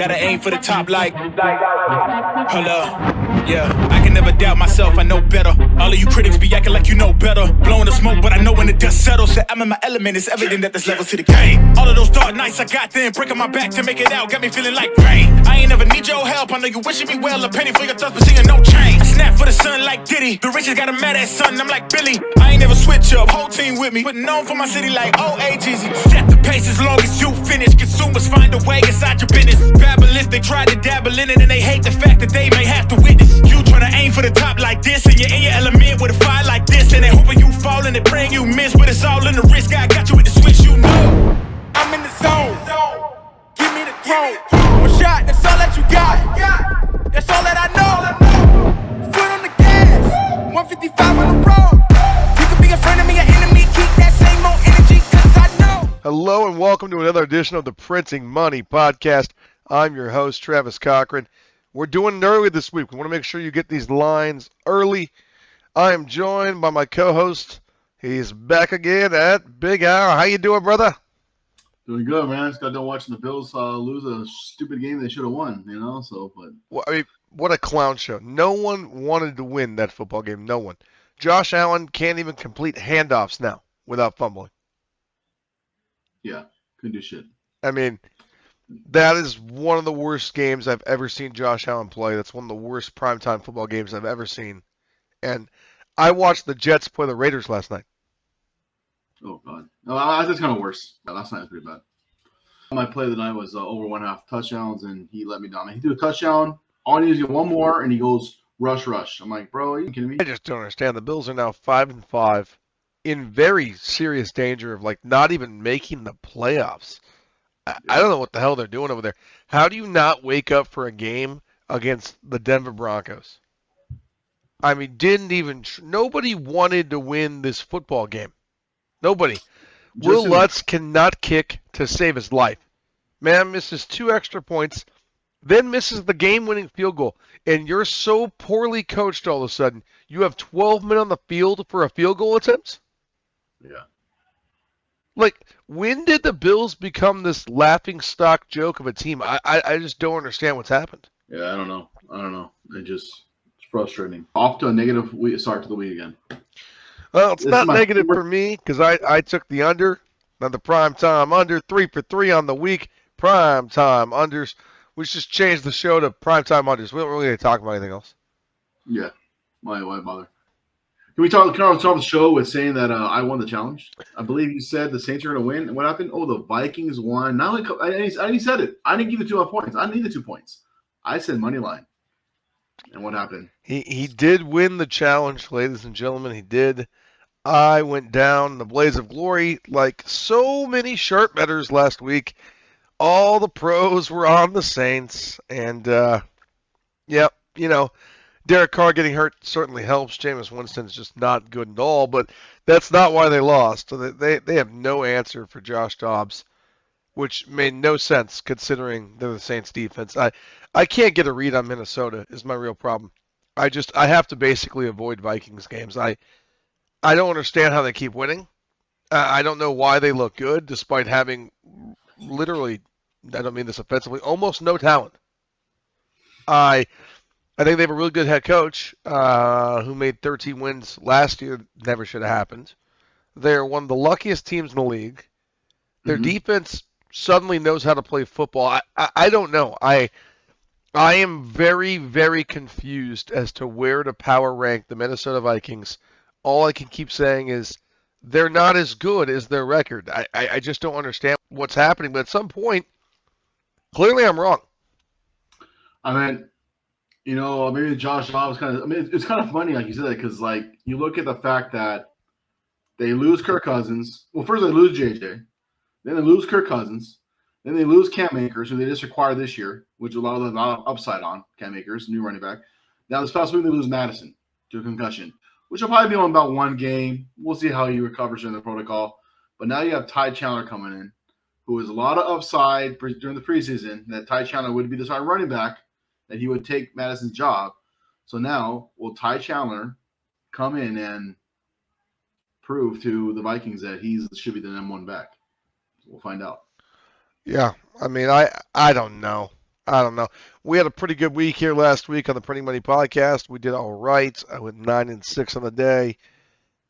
Gotta aim for the top like, hold up. Yeah, I can never doubt myself, I know better. All of you critics be acting like you know better. Blowing the smoke, but I know when the dust settles that I'm in my element, it's evident that there's levels to the game. All of those dark nights I got then, breaking my back to make it out, got me feeling like rain. I ain't never need your help, I know you wishing me well. A penny for your thoughts, but seeing no change. I snap for the sun like Diddy, the riches got a mad ass son, I'm like Billy. I ain't never switch up, whole team with me, putting on for my city like OAGZ. Set the pace as long as you finish, consumers find a way inside your business. Babble if they try to dabble in it and they hate the fact that they may have to witness. You try to aim for the top like this and you're in your element with a fire like this, and they hoping you fall and they praying you miss, but it's all in the risk. I got you with the switch, you know. I'm in the zone. Give me the throne. One shot, that's all that you got. That's all that I know. Foot on the gas. 155 on the road. You could be a friend of me, an enemy. Keep that same old energy, cause I know. Hello and welcome to another edition of the Printing Money Podcast. I'm your host, Travis Cochran. We're doing it early this week. We want to make sure you get these lines early. I am joined by my co-host. He's back again at Big Al. How you doing, brother? Doing good, man. Just got done watching the Bills lose a stupid game they should have won, you know. So, but Well, I mean, what a clown show. No one wanted to win that football game. No one. Josh Allen can't even complete handoffs now without fumbling. yeah, couldn't do shit. I mean, that is one of the worst games I've ever seen Josh Allen play. That's one of the worst primetime football games I've ever seen. And I watched the Jets play the Raiders last night. Oh god, no, that's kind of worse. Last night was pretty bad. My play of the night was over 1.5 touchdowns, and he let me down. He threw a touchdown. All he needs to get one more, and he goes rush. I'm like, bro, are you kidding me? I just don't understand. The Bills are now 5-5, in very serious danger of not even making the playoffs. I don't know what the hell they're doing over there. How do you not wake up for a game against the Denver Broncos? I mean, nobody wanted to win this football game. Nobody. Will Lutz cannot kick to save his life. Man misses 2 extra points, then misses the game-winning field goal. And you're so poorly coached all of a sudden, you have 12 men on the field for a field goal attempt? Yeah. When did the Bills become this laughing-stock joke of a team? I just don't understand what's happened. Yeah, I don't know. It's frustrating. Off to a negative start to the week again. Well, it's not negative for me because I took the under, not the prime time under, 3 for 3 on the week. Prime time unders. We should just change the show to prime time unders. We don't really talk about anything else. Yeah, why bother? Can we start the show with saying that I won the challenge? I believe you said the Saints are going to win. And what happened? Oh, the Vikings won. Not only I said it. I didn't give you 2 points. I need the 2 points. I said money line. And what happened? He did win the challenge, ladies and gentlemen. He did. I went down in the blaze of glory like so many sharp bettors last week. All the pros were on the Saints. And, Derek Carr getting hurt certainly helps. Jameis Winston's just not good at all, but that's not why they lost. They have no answer for Josh Dobbs, which made no sense considering they're the Saints defense. I can't get a read on Minnesota is my real problem. I have to basically avoid Vikings games. I don't understand how they keep winning. I don't know why they look good despite having literally, I don't mean this offensively, almost no talent. I think they have a really good head coach who made 13 wins last year. Never should have happened. They're one of the luckiest teams in the league. Their defense suddenly knows how to play football. I don't know. I am very, very confused as to where to power rank the Minnesota Vikings. All I can keep saying is they're not as good as their record. I just don't understand what's happening. But at some point, clearly I'm wrong. I mean, maybe Josh Dobbs it's kind of funny, like you said that, because, you look at the fact that they lose Kirk Cousins. Well, first they lose JJ. Then they lose Kirk Cousins. Then they lose Cam Akers, who they just acquired this year, which a lot of upside on Cam Akers, new running back. Now, this past week, they lose Madison to a concussion, which will probably be on about 1 game. We'll see how he recovers during the protocol. But now you have Ty Chandler coming in, who has a lot of upside during the preseason, that Ty Chandler would be the starting running back, that he would take Madison's job. So now, will Ty Chandler come in and prove to the Vikings that he should be the number 1 back? We'll find out. Yeah, I mean, I don't know. I don't know. We had a pretty good week here last week on the Printing Money podcast. We did all right. I went 9-6 on the day.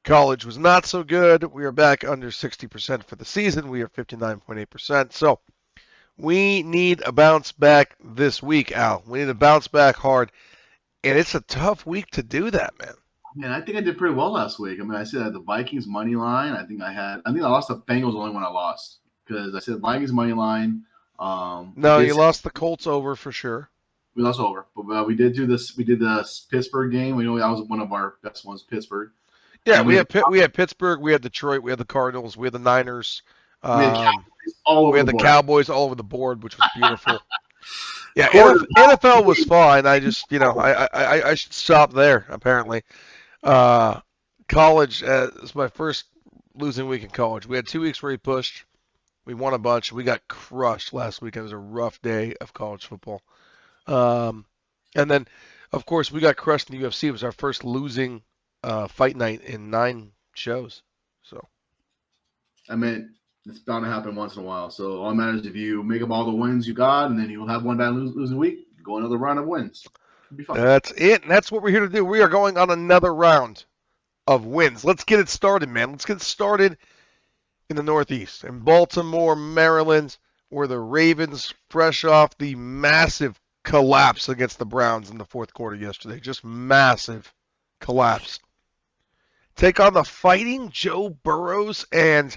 College was not so good. We are back under 60% for the season. We are 59.8%. So we need a bounce back this week, Al. We need to bounce back hard. And it's a tough week to do that, man. Man, I think I did pretty well last week. I mean, I said I had the Vikings money line. I think I lost the Bengals the only one I lost because I said Vikings money line. No, you lost the Colts over for sure. We lost over, but we did do this. We did the Pittsburgh game. We know that was one of our best ones, Pittsburgh. Yeah, we had Pittsburgh, we had Detroit, we had the Cardinals, we had the Niners. We had Cowboys all over we had the the board. Cowboys all over the board, which was beautiful. Yeah, NFL was fine. I just, I should stop there, apparently. College, it was my first losing week in college. We had 2 weeks where we pushed. We won a bunch. We got crushed last week. It was a rough day of college football. And then, of course, we got crushed in the UFC. It was our first losing fight night in 9 shows. So, I mean, it's bound to happen once in a while. So all that matters if you make up all the wins you got, and then you'll have one bad losing week. Go another round of wins. It'll be fun. That's it. And that's what we're here to do. We are going on another round of wins. Let's get it started, man. Let's get it started in the Northeast, in Baltimore, Maryland, where the Ravens, fresh off the massive collapse against the Browns in the fourth quarter yesterday, just massive collapse, take on the Fighting Joe Burrows and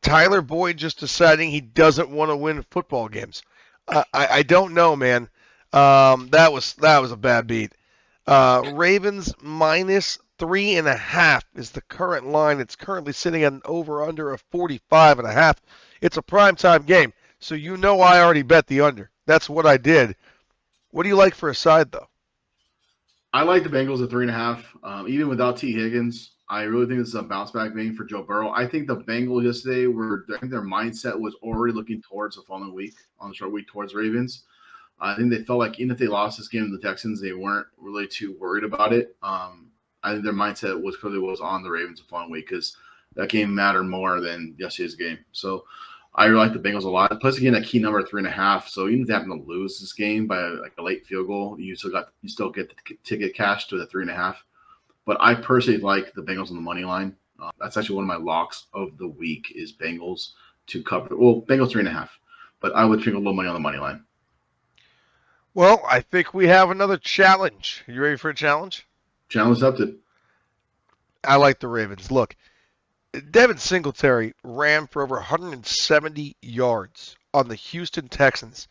Tyler Boyd just deciding he doesn't want to win football games. I don't know, man. That was a bad beat. Ravens minus 3.5 is the current line. It's currently sitting at an over-under of 45.5. It's a primetime game, so I already bet the under. That's what I did. What do you like for a side, though? I like the Bengals at 3.5. Even without T. Higgins, I really think this is a bounce back game for Joe Burrow. I think the Bengals yesterday I think their mindset was already looking towards the following week, on the short week towards Ravens. I think they felt like even if they lost this game to the Texans, they weren't really too worried about it. I think their mindset was on the Ravens the following week because that game mattered more than yesterday's game. So I really like the Bengals a lot. Plus, again, that key number of 3.5. So even if they happen to lose this game by like a late field goal, you still get the ticket cash to the 3.5. But I personally like the Bengals on the money line. That's actually one of my locks of the week is Bengals to cover. Well, Bengals 3.5, but I would drink a little money on the money line. Well, I think we have another challenge. You ready for a challenge? Challenge accepted. I like the Ravens. Look, Devin Singletary ran for over 170 yards on the Houston Texans.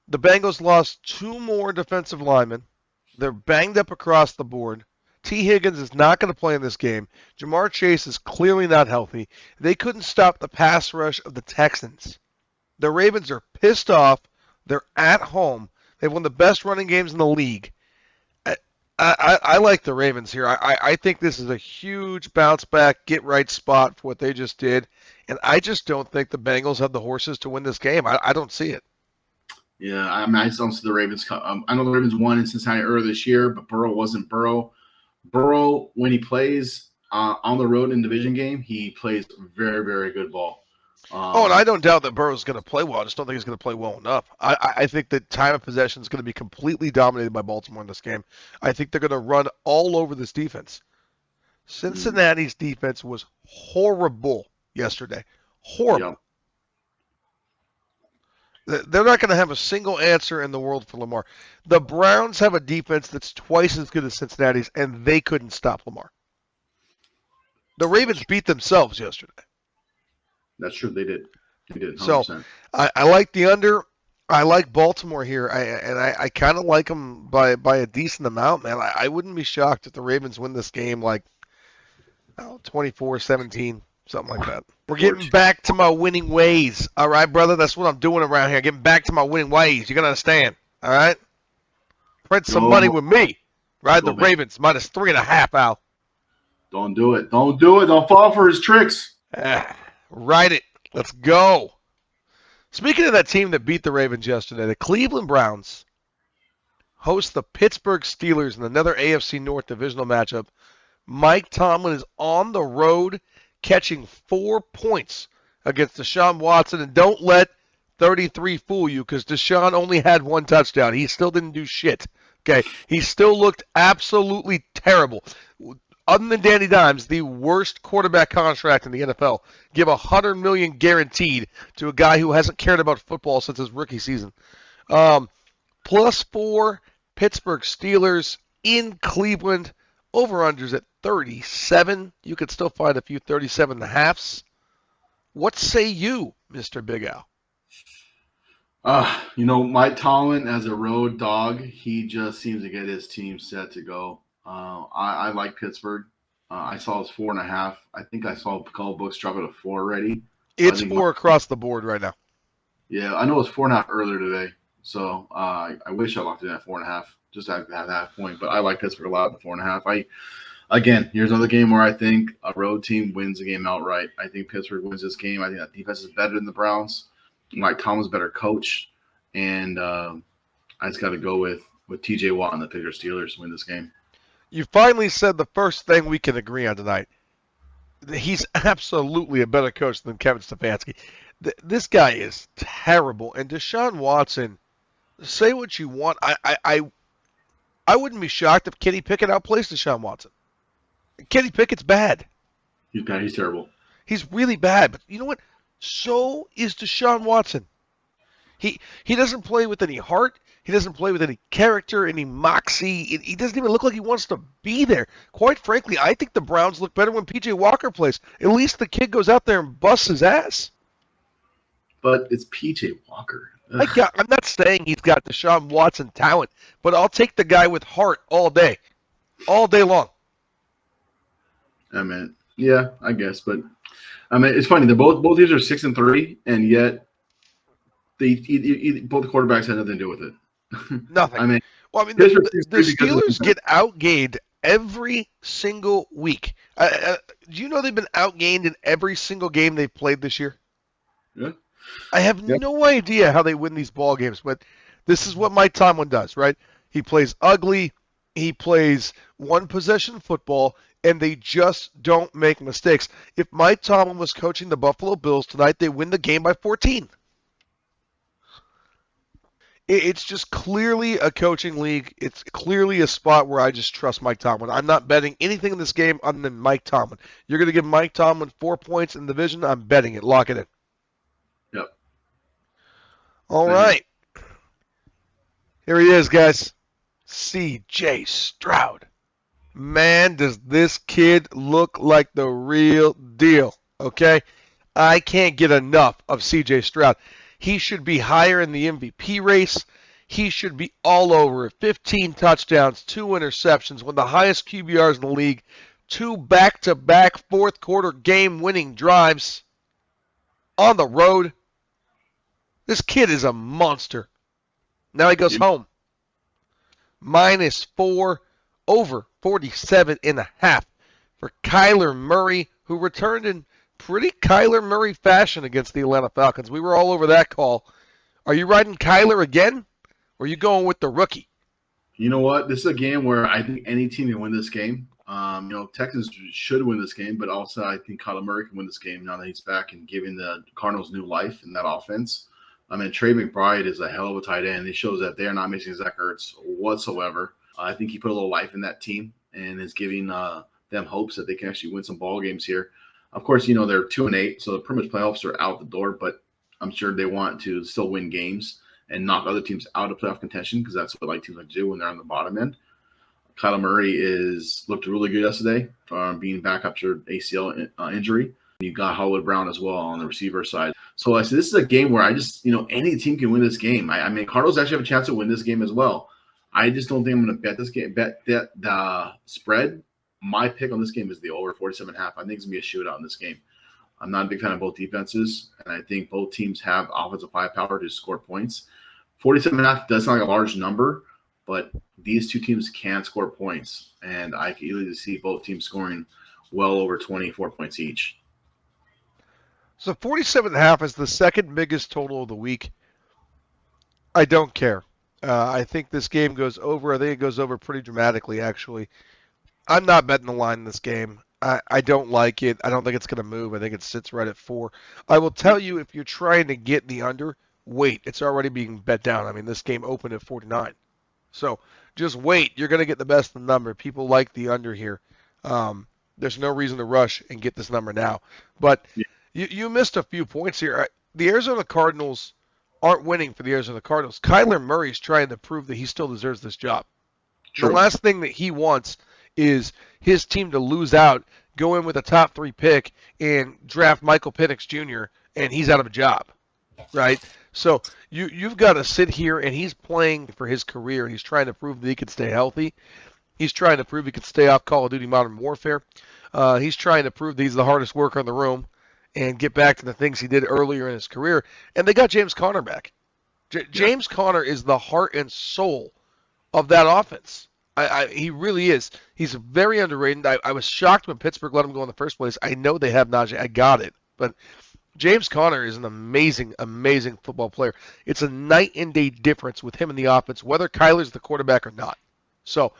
The Bengals lost 2 more defensive linemen. They're banged up across the board. T. Higgins is not going to play in this game. Jamar Chase is clearly not healthy. They couldn't stop the pass rush of the Texans. The Ravens are pissed off. They're at home. They've won the best running games in the league. I like the Ravens here. I think this is a huge bounce back, get right spot for what they just did. And I just don't think the Bengals have the horses to win this game. I don't see it. Yeah, I mean, I just don't see the Ravens. I know the Ravens won in Cincinnati earlier this year, but Burrow wasn't Burrow. Burrow, when he plays on the road in division game, he plays very, very good ball. And I don't doubt that Burrow's going to play well. I just don't think he's going to play well enough. I think that time of possession is going to be completely dominated by Baltimore in this game. I think they're going to run all over this defense. Cincinnati's defense was horrible yesterday. Horrible. Yep. They're not going to have a single answer in the world for Lamar. The Browns have a defense that's twice as good as Cincinnati's, and they couldn't stop Lamar. The Ravens beat themselves yesterday. That's true. They did. 100%. So I like the under. I like Baltimore here. I kind of like them by a decent amount, man. I wouldn't be shocked if the Ravens win this game like 24-17, something like that. We're getting back to my winning ways. All right, brother? That's what I'm doing around here. Getting back to my winning ways. You're going to understand. All right? Print some money with me. Ride the Ravens. Minus 3.5, Al. Don't do it. Don't do it. Don't fall for his tricks. Write it. Let's go. Speaking of that team that beat the Ravens yesterday, the Cleveland Browns host the Pittsburgh Steelers in another AFC North divisional matchup. Mike Tomlin is on the road catching 4 points against Deshaun Watson. And don't let 33 fool you because Deshaun only had 1 touchdown. He still didn't do shit. Okay, he still looked absolutely terrible. Other than Danny Dimes, the worst quarterback contract in the NFL. Give $100 million guaranteed to a guy who hasn't cared about football since his rookie season. +4 Pittsburgh Steelers in Cleveland. Over-unders at 37. You could still find a few 37.5s. What say you, Mr. Big Al? Mike Tomlin as a road dog, he just seems to get his team set to go. I like Pittsburgh. I saw it's 4.5. I think I saw a couple books drop it at 4 already. It's 4 across the board right now. Yeah, I know it's 4.5 earlier today. So I wish I locked it in at 4.5 just to have that point. But I like Pittsburgh a lot at 4.5. Again, here's another game where I think a road team wins the game outright. I think Pittsburgh wins this game. I think that defense is better than the Browns. Mike Tomlin's a better coach. And I just got to go with TJ Watt and the Pittsburgh Steelers to win this game. You finally said the first thing we can agree on tonight. He's absolutely a better coach than Kevin Stefanski. This guy is terrible. And Deshaun Watson, say what you want. I wouldn't be shocked if Kenny Pickett outplays Deshaun Watson. Kenny Pickett's bad. He's bad. He's terrible. He's really bad. But you know what? So is Deshaun Watson. He doesn't play with any heart. He doesn't play with any character, any moxie. He doesn't even look like he wants to be there. Quite frankly, I think the Browns look better when P.J. Walker plays. At least the kid goes out there and busts his ass. But it's P.J. Walker. I'm not saying he's got Deshaun Watson talent, but I'll take the guy with heart all day long. Yeah, I guess. But, it's funny. They're both these are 6-3, and yet both the quarterbacks had nothing to do with it. Nothing. The Steelers get outgained every single week. Do you know they've been outgained in every single game they've played this year? Yeah. I have no idea how they win these ball games, but this is what Mike Tomlin does, right? He plays ugly, he plays one-possession football, and they just don't make mistakes. If Mike Tomlin was coaching the Buffalo Bills tonight, they win the game by 14. It's just clearly a coaching league. It's clearly a spot where I just trust Mike Tomlin. I'm not betting anything in this game other than Mike Tomlin. You're going to give Mike Tomlin 4 points in the division. I'm betting it. Lock it in. Yep. All right. Here he is, guys. C.J. Stroud. Man, does this kid look like the real deal, okay? I can't get enough of C.J. Stroud. He should be higher in the MVP race. He should be all over it. 15 touchdowns, 2 interceptions, one of the highest QBRs in the league, 2 back-to-back fourth-quarter game-winning drives on the road. This kid is a monster. Now he goes home. -4, over 47.5 for Kyler Murray, who returned in pretty Kyler Murray fashion against the Atlanta Falcons. We were all over that call. Are you riding Kyler again, or are you going with the rookie? You know what? This is a game where I think any team can win this game. Texans should win this game, but also I think Kyler Murray can win this game now that he's back and giving the Cardinals new life in that offense. Trey McBride is a hell of a tight end. He shows that they're not missing Zach Ertz whatsoever. I think he put a little life in that team and is giving them hopes that they can actually win some ball games here. Of course, they're 2-8, so the pretty much playoffs are out the door, but I'm sure they want to still win games and knock other teams out of playoff contention because that's what teams like to do when they're on the bottom end. Kyler Murray looked really good yesterday being back after ACL injury. You got Hollywood Brown as well on the receiver side. So I said, this is a game where I just, any team can win this game. Cardinals actually have a chance to win this game as well. I just don't think I'm going to bet this game, bet that the spread. My pick on this game is the over 47.5. I think it's going to be a shootout in this game. I'm not a big fan of both defenses, and I think both teams have offensive firepower to score points. 47.5 does sound like a large number, but these two teams can score points, and I can easily see both teams scoring well over 24 points each. So 47.5 is the second biggest total of the week. I don't care. I think this game goes over. I think it goes over pretty dramatically, actually. I'm not betting the line in this game. I don't like it. I don't think it's going to move. I think it sits right at 4. I will tell you, if you're trying to get the under, wait. It's already being bet down. I mean, this game opened at 49. So just wait. You're going to get the best of the number. People like the under here. There's no reason to rush and get this number now. But you missed a few points here. The Arizona Cardinals aren't winning for the Arizona Cardinals. Kyler Murray's trying to prove that he still deserves this job. True. The last thing that he wants is his team to lose out, go in with a top 3 pick, and draft Michael Penix Jr., and he's out of a job, right? So you've got to sit here, and he's playing for his career, and he's trying to prove that he can stay healthy. He's trying to prove he can stay off Call of Duty Modern Warfare. He's trying to prove that he's the hardest worker in the room and get back to the things he did earlier in his career. And they got James Conner back. James Conner is the heart and soul of that offense. He really is. He's very underrated. I was shocked when Pittsburgh let him go in the first place. I know they have Najee. I got it. But James Conner is an amazing, amazing football player. It's a night and day difference with him in the offense, whether Kyler's the quarterback or not. So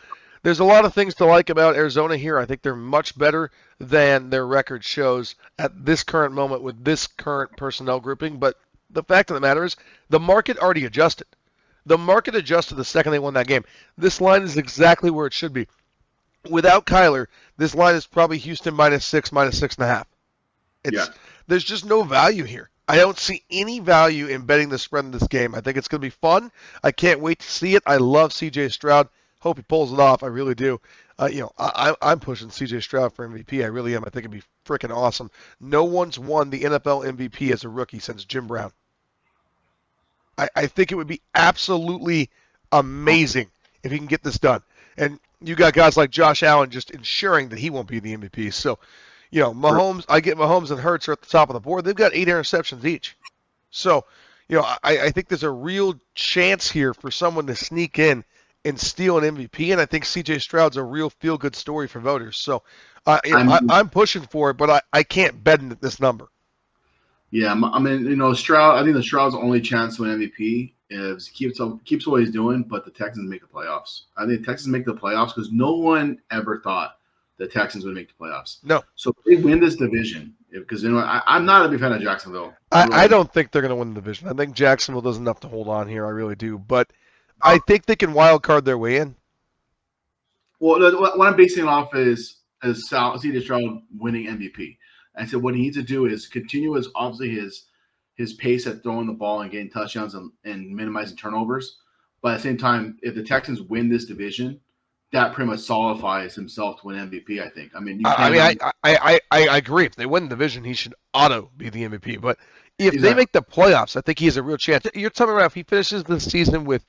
there's a lot of things to like about Arizona here. I think they're much better than their record shows at this current moment with this current personnel grouping. But the fact of the matter is the market already adjusted. The market adjusted the second they won that game. This line is exactly where it should be. Without Kyler, this line is probably Houston -6, -6.5. There's just no value here. I don't see any value in betting the spread in this game. I think it's going to be fun. I can't wait to see it. I love C.J. Stroud. Hope he pulls it off. I really do. I'm pushing C.J. Stroud for MVP. I really am. I think it'd be freaking awesome. No one's won the NFL MVP as a rookie since Jim Brown. I think it would be absolutely amazing if he can get this done. And you got guys like Josh Allen just ensuring that he won't be the MVP. So, Mahomes, I get Mahomes and Hurts are at the top of the board. They've got 8 interceptions each. So, I think there's a real chance here for someone to sneak in and steal an MVP, and I think C.J. Stroud's a real feel-good story for voters. So I'm pushing for it, but I can't bet in this number. Yeah, I mean, Stroud. I think Stroud's only chance to win MVP is keeps what he's doing, but the Texans make the playoffs. I think the Texans make the playoffs because no one ever thought the Texans would make the playoffs. No. So if they win this division, because I'm not a big fan of Jacksonville. I don't think they're going to win the division. I think Jacksonville does enough to hold on here. I really do, but I think they can wild card their way in. Well, what I'm basing it off is C.J. Stroud winning MVP. I said what he needs to do is continue his pace at throwing the ball and getting touchdowns and minimizing turnovers. But at the same time, if the Texans win this division, that pretty much solidifies himself to win MVP. I think. I agree. If they win the division, he should auto be the MVP. But if they make the playoffs, I think he has a real chance. You're telling me if he finishes the season with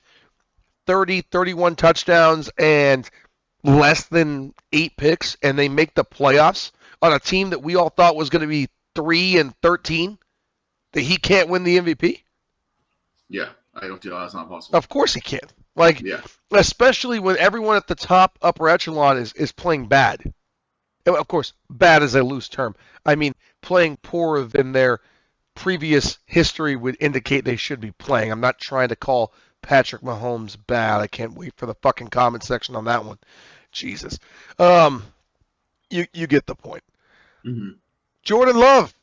30, 31 touchdowns and less than 8 picks, and they make the playoffs on a team that we all thought was going to be 3-13, that he can't win the MVP? Yeah, I don't think that's not possible. Of course he can. Especially when everyone at the top upper echelon is playing bad. Of course, bad is a loose term. I mean, playing poorer than their previous history would indicate they should be playing. I'm not trying to call Patrick Mahomes bad. I can't wait for the fucking comment section on that one. Jesus. You get the point. Mm-hmm. Jordan Love,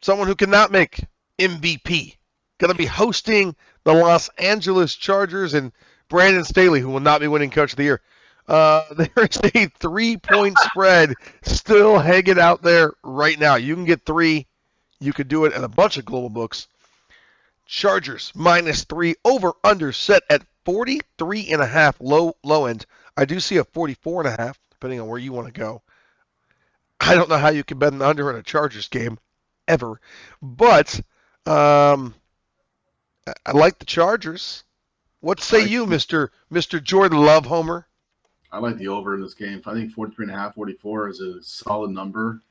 someone who cannot make MVP, going to be hosting the Los Angeles Chargers, and Brandon Staley, who will not be winning Coach of the Year. There is a 3-point spread still hanging out there right now. You can get 3. You could do it at a bunch of global books. Chargers -3, over under set at 43.5, low end. I do see a 44.5, depending on where you want to go. I don't know how you can bet an under in a Chargers game, ever. But I like the Chargers. What say you, Mr. Jordan Love Homer? I like the over in this game. I think 43.5, 44 is a solid number.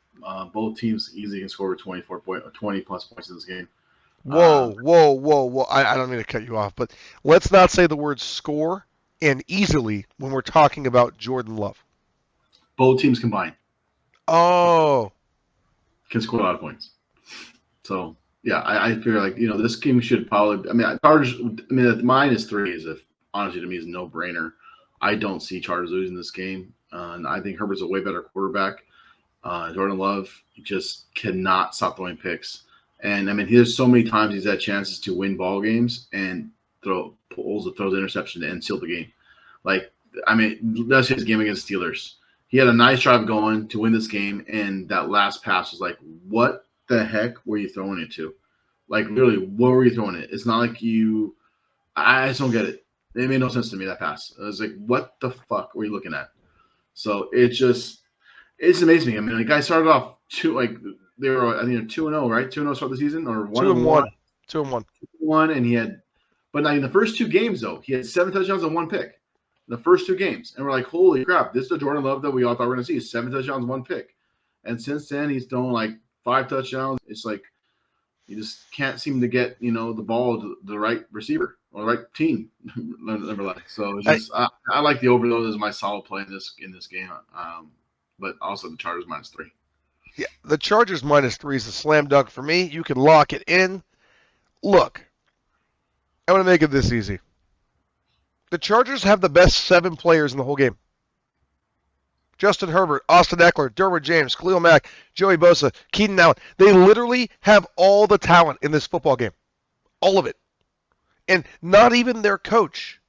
Both teams easily can score 20+ points in this game. Whoa. I don't mean to cut you off, but let's not say the word score and easily when we're talking about Jordan Love. Both teams combined. Oh. Can score a lot of points. So, yeah, I figure this game should probably Chargers, -3 is honestly to me is a no-brainer. I don't see Chargers losing this game. And I think Herbert's a way better quarterback. Jordan Love just cannot stop throwing picks. And I mean, there's so many times he's had chances to win ball games and throws the interception and seal the game. Like, I mean, that's his game against Steelers. He had a nice drive going to win this game, and that last pass was like, what the heck were you throwing it to? Like, literally, what were you throwing it? It's not like you – I just don't get it. It made no sense to me, that pass. I was like, what the fuck were you looking at? So it's amazing. I mean, the guy started off they were, I think, 2-0, right? 2-0 start the season, or 1-1. 2-1. 2-1, and he had – but now in the first two games, though, he had 7 touchdowns and 1 pick. The first 2 games. And we're like, holy crap, this is the Jordan Love that we all thought we were going to see. 7 touchdowns, 1 pick. And since then, he's thrown like 5 touchdowns. It's like you just can't seem to get, the ball to the right receiver or the right team. So it's just, I like the over as my solid play in this game. But also the Chargers -3. Yeah, the Chargers -3 is a slam dunk for me. You can lock it in. Look, I'm going to make it this easy. The Chargers have the best 7 players in the whole game. Justin Herbert, Austin Eckler, Derwin James, Khalil Mack, Joey Bosa, Keenan Allen. They literally have all the talent in this football game. All of it. And not even their coach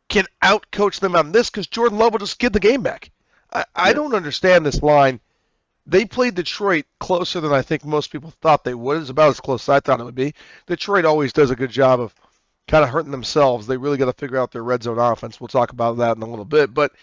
can out-coach them on this because Jordan Love will just give the game back. I don't understand this line. They played Detroit closer than I think most people thought they would. It's about as close as I thought it would be. Detroit always does a good job of kind of hurting themselves. They really got to figure out their red zone offense. We'll talk about that in a little bit. But,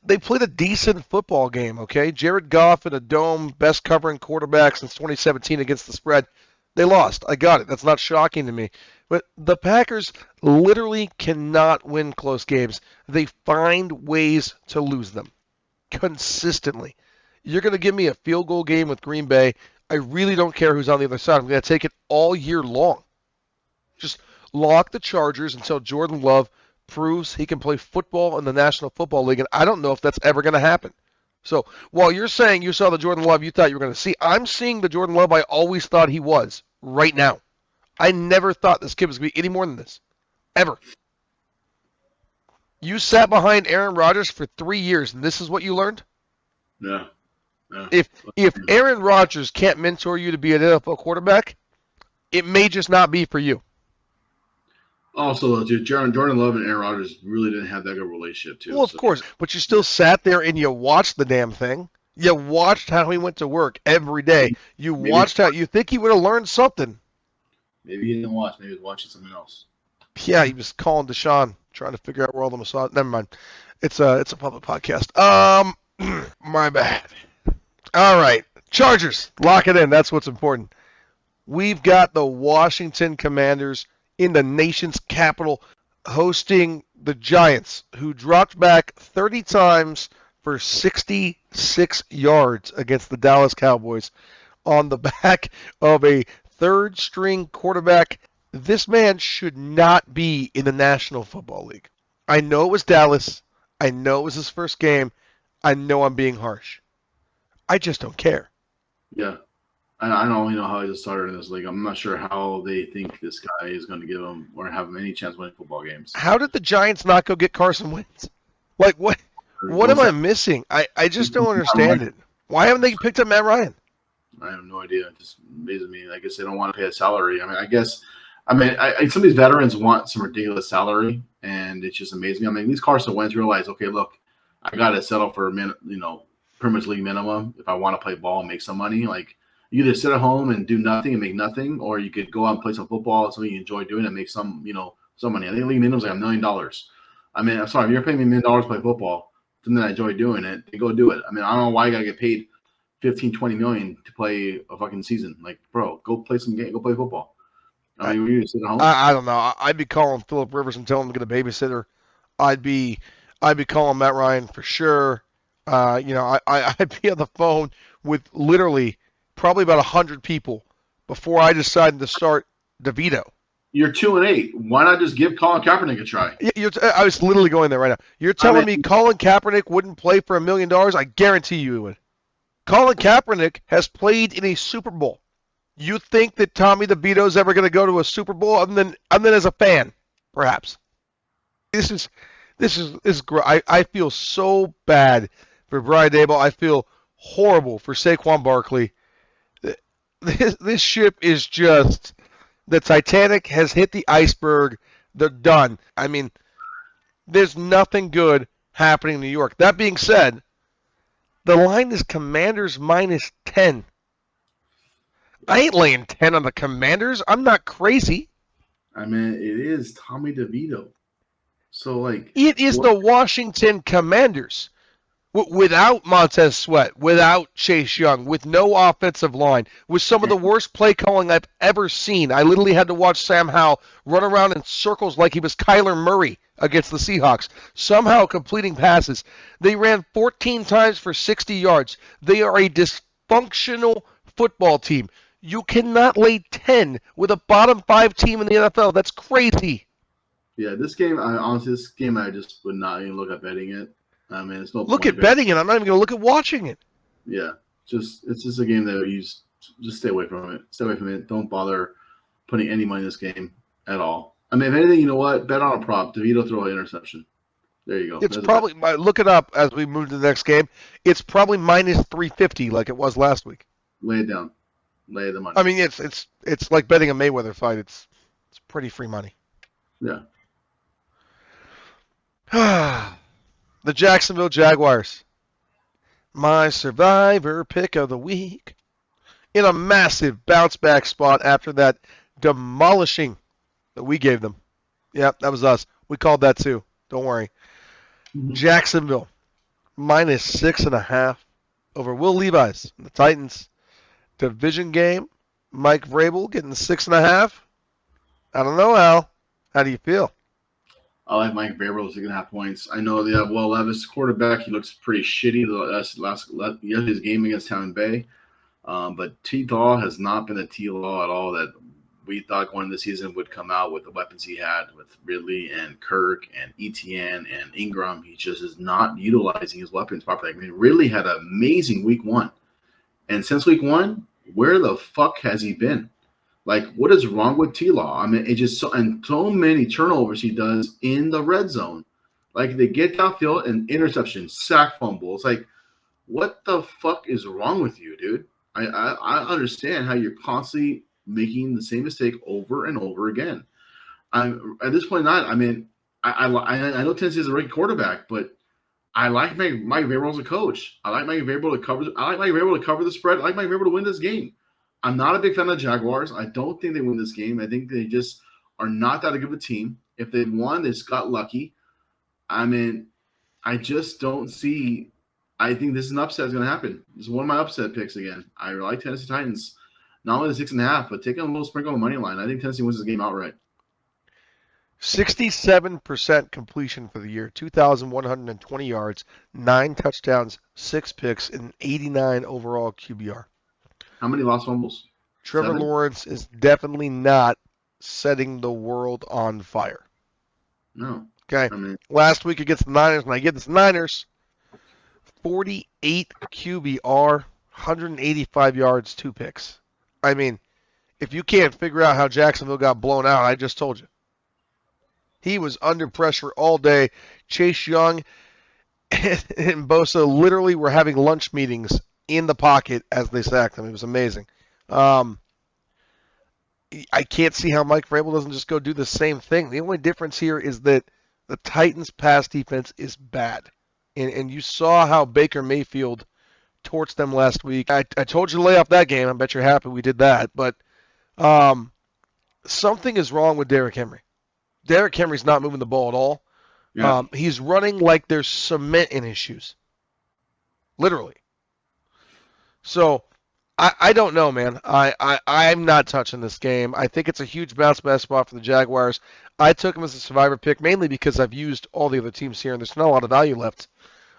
they played a decent football game, okay? Jared Goff in a dome, best covering quarterback since 2017 against the spread. They lost. I got it. That's not shocking to me. But the Packers literally cannot win close games. They find ways to lose them consistently. You're going to give me a field goal game with Green Bay. I really don't care who's on the other side. I'm going to take it all year long. Just lock the Chargers until Jordan Love proves he can play football in the National Football League, and I don't know if that's ever going to happen. So while you're saying you saw the Jordan Love you thought you were going to see, I'm seeing the Jordan Love I always thought he was right now. I never thought this kid was going to be any more than this. Ever. You sat behind Aaron Rodgers for 3 years, and this is what you learned? Yeah. If Aaron Rodgers can't mentor you to be an NFL quarterback, it may just not be for you. Also, dude, Jordan Love and Aaron Rodgers really didn't have that good relationship, too. Well, of course, but you still sat there and you watched the damn thing. You watched how he went to work every day. You watched how you think he would have learned something. Maybe he didn't watch. Maybe he was watching something else. Yeah, he was calling Deshaun, trying to figure out where all the massage. Never mind. It's a public podcast. My bad. All right, Chargers, lock it in. That's what's important. We've got the Washington Commanders in the nation's capital hosting the Giants, who dropped back 30 times for 66 yards against the Dallas Cowboys on the back of a third-string quarterback. This man should not be in the National Football League. I know it was Dallas. I know it was his first game. I know I'm being harsh. I just don't care. Yeah. I don't really know how he started in this league. I'm not sure how they think this guy is going to give him or have him any chance winning football games. How did the Giants not go get Carson Wentz? Like, what am I missing? I just don't understand it. Why haven't they picked up Matt Ryan? I have no idea. It just amazes me. I guess they don't want to pay a salary. I mean, some of these veterans want some ridiculous salary, and it just amazes me. I mean, these Carson Wentz realize, okay, look, I got to settle for Premier League minimum if I want to play ball and make some money. Like, you either sit at home and do nothing and make nothing, or you could go out and play some football, something you enjoy doing, and make some money. I think league minimum is like $1 million. I mean, I'm sorry, if you're paying me $1 million to play football, something I enjoy doing it, then go do it. I mean, I don't know why you gotta get paid $15-20 million to play a fucking season. Like, bro, go play some game, go play football. I mean, you sit at home. I don't know. I'd be calling Phillip Rivers and telling him to get a babysitter. I'd be calling Matt Ryan for sure. I'd be on the phone with literally probably about 100 people before I decided to start DeVito. You're 2-8. Why not just give Colin Kaepernick a try? I was literally going there right now. You're telling me Colin Kaepernick wouldn't play for $1 million? I guarantee you he would. Colin Kaepernick has played in a Super Bowl. You think that Tommy DeVito's ever going to go to a Super Bowl other than as a fan, perhaps? This is great. I feel so bad for Brian Daboll. I feel horrible for Saquon Barkley. this ship is just, the Titanic has hit the iceberg. They're done. I mean, there's nothing good happening in New York. That being said, the line is Commanders -10. I ain't laying 10 on the Commanders. I'm not crazy. I mean, it is Tommy DeVito. So, like... It is the Washington Commanders. Without Montez Sweat, without Chase Young, with no offensive line, with some of the worst play calling I've ever seen. I literally had to watch Sam Howell run around in circles like he was Kyler Murray against the Seahawks, somehow completing passes. They ran 14 times for 60 yards. They are a dysfunctional football team. You cannot lay 10 with a bottom 5 team in the NFL. That's crazy. Yeah, this game, I just would not even look at betting it. I mean, it's no look point at betting it. I'm not even going to look at watching it. Yeah, it's just a game that you just stay away from it. Stay away from it. Don't bother putting any money in this game at all. I mean, if anything, you know what? Bet on a prop. DeVito throw an interception. There you go. It's probably, look it up as we move to the next game. It's probably -350 like it was last week. Lay it down. Lay the money. I mean, it's like betting a Mayweather fight. It's pretty free money. Yeah. The Jacksonville Jaguars. My survivor pick of the week. In a massive bounce back spot after that demolishing that we gave them. Yep, that was us. We called that too. Don't worry. Mm-hmm. Jacksonville -6.5 over Will Levis. The Titans. Division game. Mike Vrabel getting 6.5. I don't know, Al. How do you feel? I like Mike Vrabel 6.5 points. I know they have Will Levis quarterback. He looks pretty shitty his game against Tampa Bay. But T-Law has not been the T-Law at all that we thought going into the season would come out with the weapons he had with Ridley and Kirk and ETN and Ingram. He just is not utilizing his weapons properly. I mean, Ridley had an amazing week 1. And since week 1, where the fuck has he been? Like, what is wrong with T-Law? I mean, it just so many turnovers he does in the red zone. Like, they get downfield and interception, sack fumbles. Like, what the fuck is wrong with you, dude? I understand how you're constantly making the same mistake over and over again. At this point, I mean, I know Tennessee is a rookie quarterback, but I like Mike Vrabel as a coach. I like Mike Vrabel to cover the spread. I like Mike Vrabel to win this game. I'm not a big fan of the Jaguars. I don't think they win this game. I think they just are not that good of a team. If they won, they just got lucky. I mean, I just don't see – I think this is an upset that's going to happen. This is one of my upset picks again. I like Tennessee Titans. Not only the 6.5, but taking a little sprinkle on the money line. I think Tennessee wins this game outright. 67% completion for the year, 2,120 yards, 9 touchdowns, 6 picks, and 89 overall QBR. How many lost fumbles? Trevor 7? Lawrence is definitely not setting the world on fire. No. Okay. I mean, last week against the Niners, when I get this Niners, 48 QBR, 185 yards, 2 picks. I mean, if you can't figure out how Jacksonville got blown out, I just told you. He was under pressure all day. Chase Young and Bosa literally were having lunch meetings in the pocket as they sacked him. It was amazing. I can't see how Mike Vrabel doesn't just go do the same thing. The only difference here is that the Titans' pass defense is bad. And you saw how Baker Mayfield torched them last week. I told you to lay off that game. I bet you're happy we did that. But something is wrong with Derrick Henry. Derrick Henry's not moving the ball at all. Yeah. He's running like there's cement in his shoes. Literally. So, I don't know, man. I'm not touching this game. I think it's a huge bounce back spot for the Jaguars. I took them as a survivor pick mainly because I've used all the other teams here, and there's not a lot of value left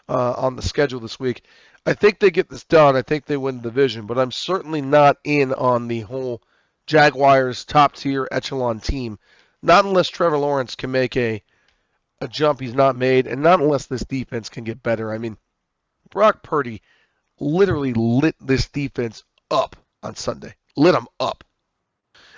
on the schedule this week. I think they get this done. I think they win the division, but I'm certainly not in on the whole Jaguars top-tier echelon team. Not unless Trevor Lawrence can make a jump he's not made, and not unless this defense can get better. I mean, Brock Purdy literally lit this defense up on Sunday. Lit them up.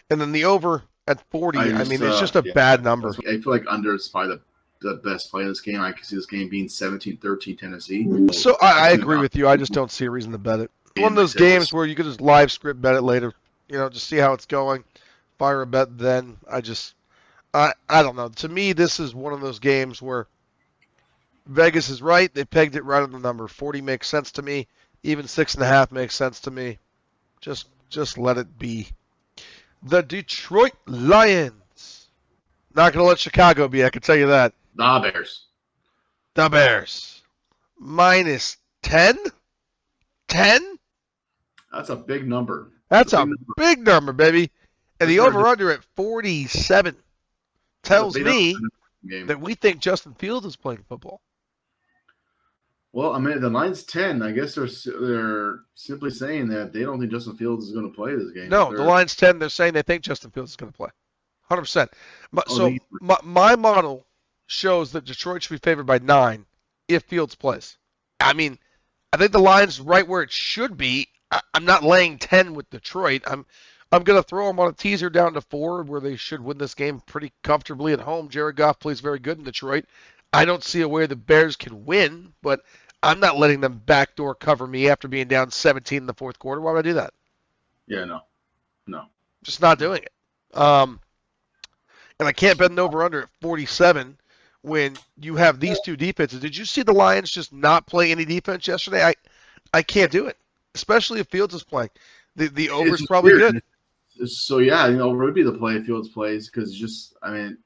And then the over at 40, it's just a bad number. I feel like under is probably the best play of this game. I can see this game being 17-13 Tennessee. So I agree with you. I just don't see a reason to bet it. one of those games where you could just live script bet it later. Just see how it's going. Fire a bet then. I don't know. To me, this is one of those games where Vegas is right. They pegged it right on the number. 40 makes sense to me. Even 6.5 makes sense to me. Just let it be. The Detroit Lions. Not going to let Chicago be, I can tell you that. The Bears. The Bears. Minus 10? 10? That's a big number. That's a big number, baby. And the over-under at 47 tells me that we think Justin Fields is playing football. Well, I mean, the line's 10. I guess they're simply saying that they don't think Justin Fields is going to play this game. No, the line's 10. They're saying they think Justin Fields is going to play. 100%. My model shows that Detroit should be favored by 9 if Fields plays. I mean, I think the line's right where it should be. I'm not laying 10 with Detroit. I'm going to throw them on a teaser down to 4 where they should win this game pretty comfortably at home. Jared Goff plays very good in Detroit. I don't see a way the Bears can win, but I'm not letting them backdoor cover me after being down 17 in the fourth quarter. Why would I do that? Yeah, no. Just not doing it. And I can't bet an over-under at 47 when you have these two defenses. Did you see the Lions just not play any defense yesterday? I can't do it, especially if Fields is playing. The over is probably weird. good. So, yeah, it would be the play if Fields plays because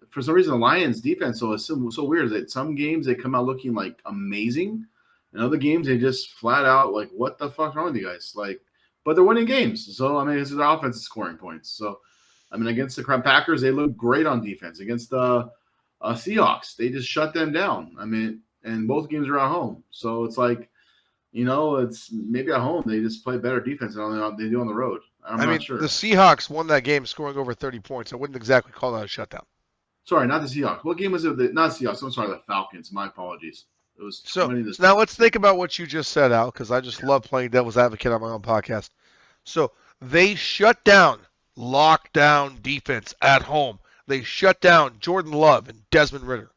for some reason, the Lions' defense is so weird that some games they come out looking like amazing, and other games they just flat out like, what the fuck's wrong with you guys? But they're winning games. So, it's their offense is scoring points. So, against the Packers, they look great on defense. Against the Seahawks, they just shut them down. And both games are at home. So, it's like, it's maybe at home they just play better defense than they do on the road. I'm not sure. The Seahawks won that game scoring over 30 points. I wouldn't exactly call that a shutdown. Sorry, not the Seahawks. What game was it? Not Seahawks. I'm sorry, the Falcons. My apologies. It was now let's think about what you just said, Al, because I just love playing devil's advocate on my own podcast. So they shut down lockdown defense at home. They shut down Jordan Love and Desmond Ridder.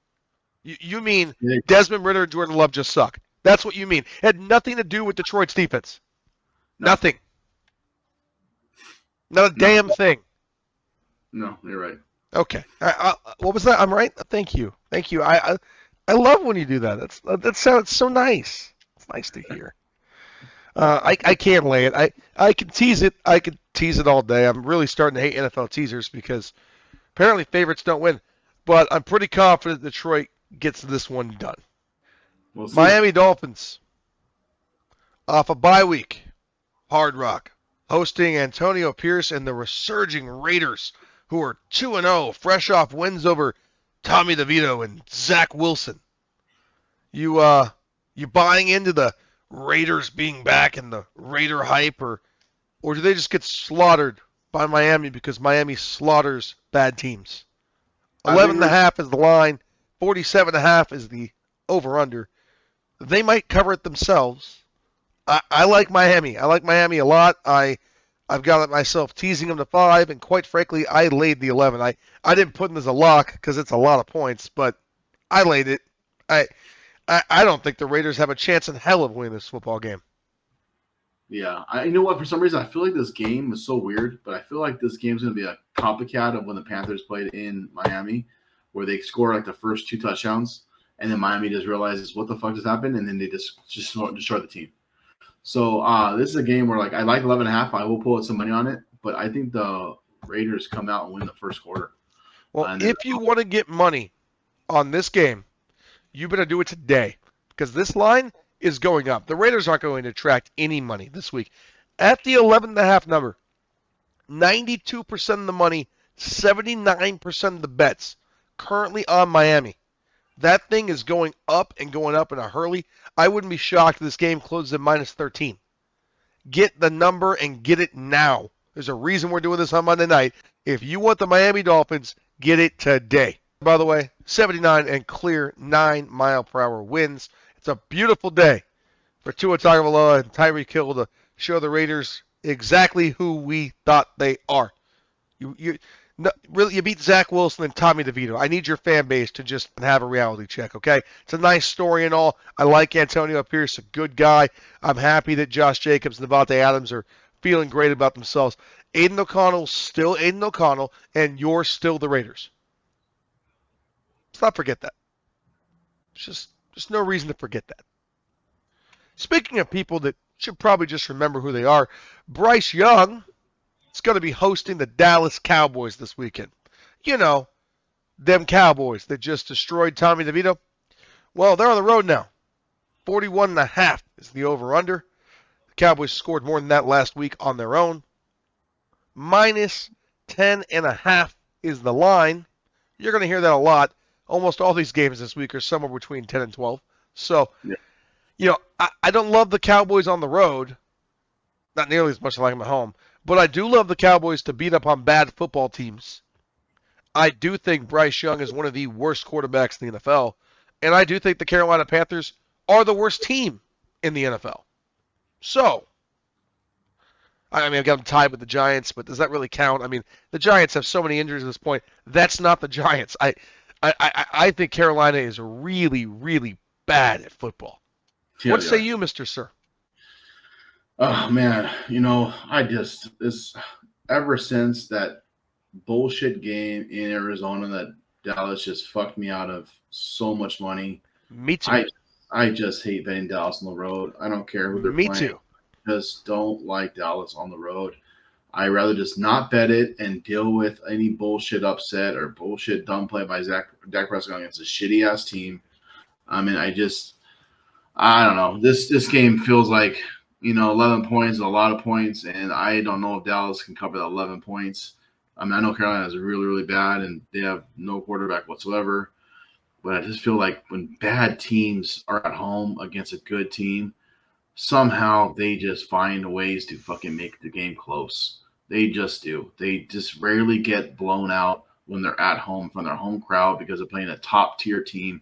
You mean Desmond Ridder and Jordan Love just suck? That's what you mean. It had nothing to do with Detroit's defense. No. Nothing. Not a damn thing. No, you're right. Okay. What was that? I'm right? Thank you. I love when you do that. That sounds so nice. It's nice to hear. I can't lay it. I can tease it. I could tease it all day. I'm really starting to hate NFL teasers because apparently favorites don't win. But I'm pretty confident Detroit gets this one done. We'll see. Miami Dolphins off a bye week. Hard Rock hosting Antonio Pierce and the resurging Raiders, who are 2-0, fresh off wins over Tommy DeVito and Zach Wilson. You buying into the Raiders being back and the Raider hype, or do they just get slaughtered by Miami because Miami slaughters bad teams? 11.5 is the line. 47.5 is the over-under. They might cover it themselves. I like Miami. I like Miami a lot. I've got myself teasing them to 5, and quite frankly, I laid the 11. I didn't put them as a lock because it's a lot of points, but I laid it. I don't think the Raiders have a chance in hell of winning this football game. Yeah, you know what? For some reason, I feel like this game is so weird, but I feel like this game's going to be a copycat of when the Panthers played in Miami, where they score like the first 2 touchdowns, and then Miami just realizes what the fuck just happened, and then they just destroy the team. So this is a game where I like 11.5. I will pull out some money on it, but I think the Raiders come out and win the first quarter. Well, if you want to get money on this game, you better do it today because this line is going up. The Raiders aren't going to attract any money this week. At the 11.5 number, 92% of the money, 79% of the bets currently on Miami. That thing is going up and going up in a hurry. I wouldn't be shocked if this game closes at minus 13. Get the number and get it now. There's a reason we're doing this on Monday night. If you want the Miami Dolphins, get it today. By the way, 79 and clear 9-mile-per-hour winds. It's a beautiful day for Tua Tagovailoa and Tyreek Hill to show the Raiders exactly who we thought they are. No, really, you beat Zach Wilson and Tommy DeVito. I need your fan base to just have a reality check, okay? It's a nice story and all. I like Antonio Pierce, a good guy. I'm happy that Josh Jacobs and Devontae Adams are feeling great about themselves. Aiden O'Connell's still Aiden O'Connell, and you're still the Raiders. Let's not forget that. There's no reason to forget that. Speaking of people that should probably just remember who they are, Bryce Young is going to be hosting the Dallas Cowboys this weekend. You know, them Cowboys that just destroyed Tommy DeVito. Well, they're on the road now. 41.5 is the over-under. The Cowboys scored more than that last week on their own. Minus 10.5 is the line. You're going to hear that a lot. Almost all these games this week are somewhere between 10 and 12. So, Yeah. You know, I don't love the Cowboys on the road. Not nearly as much as I like them at home. But I do love the Cowboys to beat up on bad football teams. I do think Bryce Young is one of the worst quarterbacks in the NFL. And I do think the Carolina Panthers are the worst team in the NFL. So, I mean, I've got them tied with the Giants, but does that really count? I mean, the Giants have so many injuries at this point. That's not the Giants. I think Carolina is really, really bad at football. Yeah, What say you, Mr. Sir? Oh man, ever since that bullshit game in Arizona that Dallas just fucked me out of so much money. Me too. I just hate betting Dallas on the road. I don't care who they're Me playing. too. Just don't like Dallas on the road. I rather just not bet it and deal with any bullshit upset or bullshit dumb play by Dak Prescott against a shitty ass team. I mean, I don't know. This game feels like, 11 points is a lot of points, and I don't know if Dallas can cover that 11 points. I mean, I know Carolina is really, really bad, and they have no quarterback whatsoever. But I just feel like when bad teams are at home against a good team, somehow they just find ways to fucking make the game close. They just do. They just rarely get blown out when they're at home from their home crowd because they're playing a top-tier team.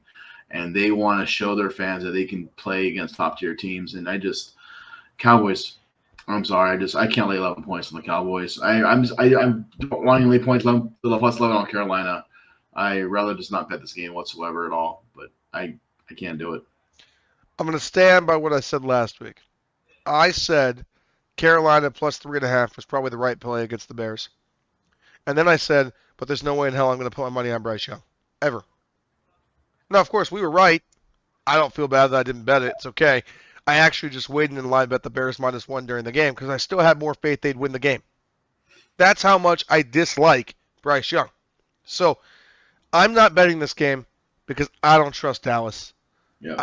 And they want to show their fans that they can play against top-tier teams. And Cowboys, I'm sorry, I can't lay 11 points on the Cowboys. I'm wanting to lay points to the plus 11 on Carolina. I rather just not bet this game whatsoever at all. But I can't do it. I'm going to stand by what I said last week. I said Carolina plus 3.5 was probably the right play against the Bears. And then I said, but there's no way in hell I'm going to put my money on Bryce Young. Ever. Now, of course, we were right. I don't feel bad that I didn't bet it. It's okay. I actually just waited in line bet the Bears -1 during the game because I still had more faith they'd win the game. That's how much I dislike Bryce Young. So I'm not betting this game because I don't trust Dallas. Yeah.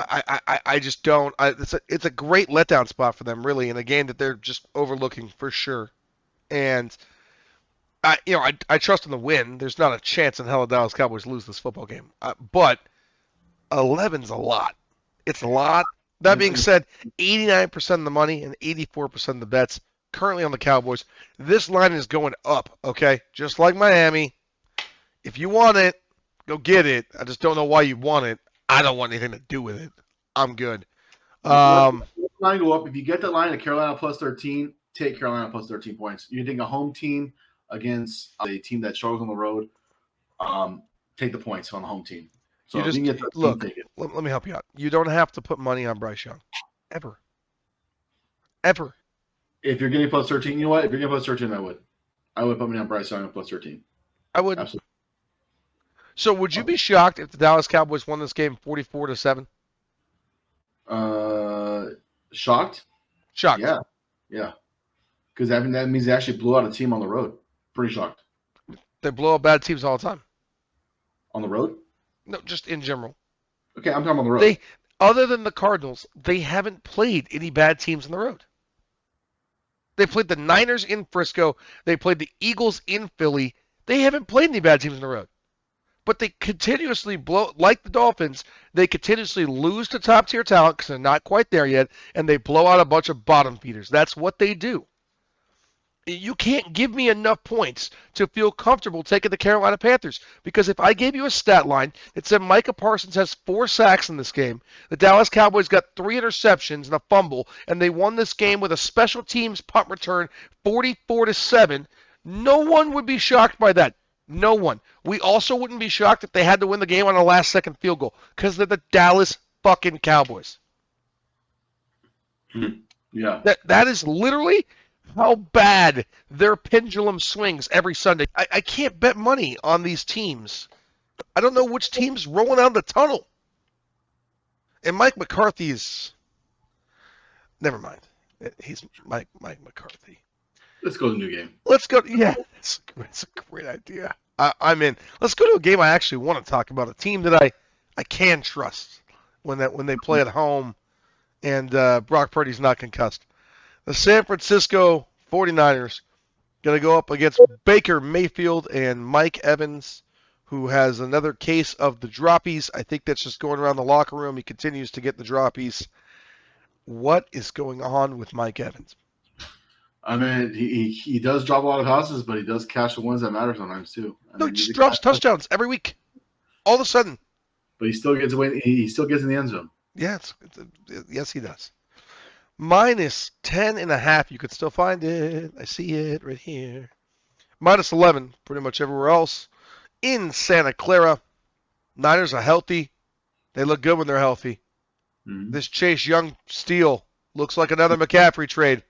I just don't. It's a great letdown spot for them, really, in a game that they're just overlooking for sure. And I trust in the win. There's not a chance in hell the Dallas Cowboys lose this football game. But 11's a lot. It's a lot. That being said, 89% of the money and 84% of the bets currently on the Cowboys. This line is going up, okay? Just like Miami. If you want it, go get it. I just don't know why you want it. I don't want anything to do with it. I'm good. Line go up. If you get the line at Carolina plus 13, take Carolina plus 13 points. You're taking a home team against a team that struggles on the road. Take the points on the home team. So you get the look. take it. Let me help you out. You don't have to put money on Bryce Young, ever. Ever. If you're getting plus 13, you know what? If you're getting plus 13, I would put money on Bryce Young at plus 13. I would. Absolutely. So would you be shocked if the Dallas Cowboys won this game 44-7? Shocked? Shocked. Yeah. Because that means they actually blew out a team on the road. Pretty shocked. They blow up bad teams all the time. On the road? No, just in general. Okay, I'm talking on the road. Other than the Cardinals, they haven't played any bad teams on the road. They played the Niners in Frisco. They played the Eagles in Philly. They haven't played any bad teams on the road. But they continuously blow, like the Dolphins, they continuously lose to top-tier talent because they're not quite there yet, and they blow out a bunch of bottom feeders. That's what they do. You can't give me enough points to feel comfortable taking the Carolina Panthers, because if I gave you a stat line that said Micah Parsons has 4 sacks in this game, the Dallas Cowboys got 3 interceptions and a fumble, and they won this game with a special teams punt return 44-7, no one would be shocked by that. No one. We also wouldn't be shocked if they had to win the game on a last-second field goal because they're the Dallas fucking Cowboys. Yeah. That is literally how bad their pendulum swings every Sunday. I can't bet money on these teams. I don't know which team's rolling out of the tunnel. And Mike McCarthy is... Never mind. He's Mike McCarthy. Let's go to the new game. Let's go. Yeah, it's a great idea. I'm in. Let's go to a game I actually want to talk about. A team that I can trust when they play at home and Brock Purdy's not concussed. The San Francisco 49ers going to go up against Baker Mayfield and Mike Evans, who has another case of the droppies. I think that's just going around the locker room. He continues to get the droppies. What is going on with Mike Evans? I mean, he does drop a lot of passes, but he does catch the ones that matter sometimes too. No, he just drops touchdowns every week. All of a sudden. But he still gets away. He still gets in the end zone. Yeah, yes, he does. Minus 10.5. You could still find it. I see it right here. Minus 11, pretty much everywhere else. In Santa Clara, Niners are healthy. They look good when they're healthy. Mm-hmm. This Chase Young steal looks like another McCaffrey trade.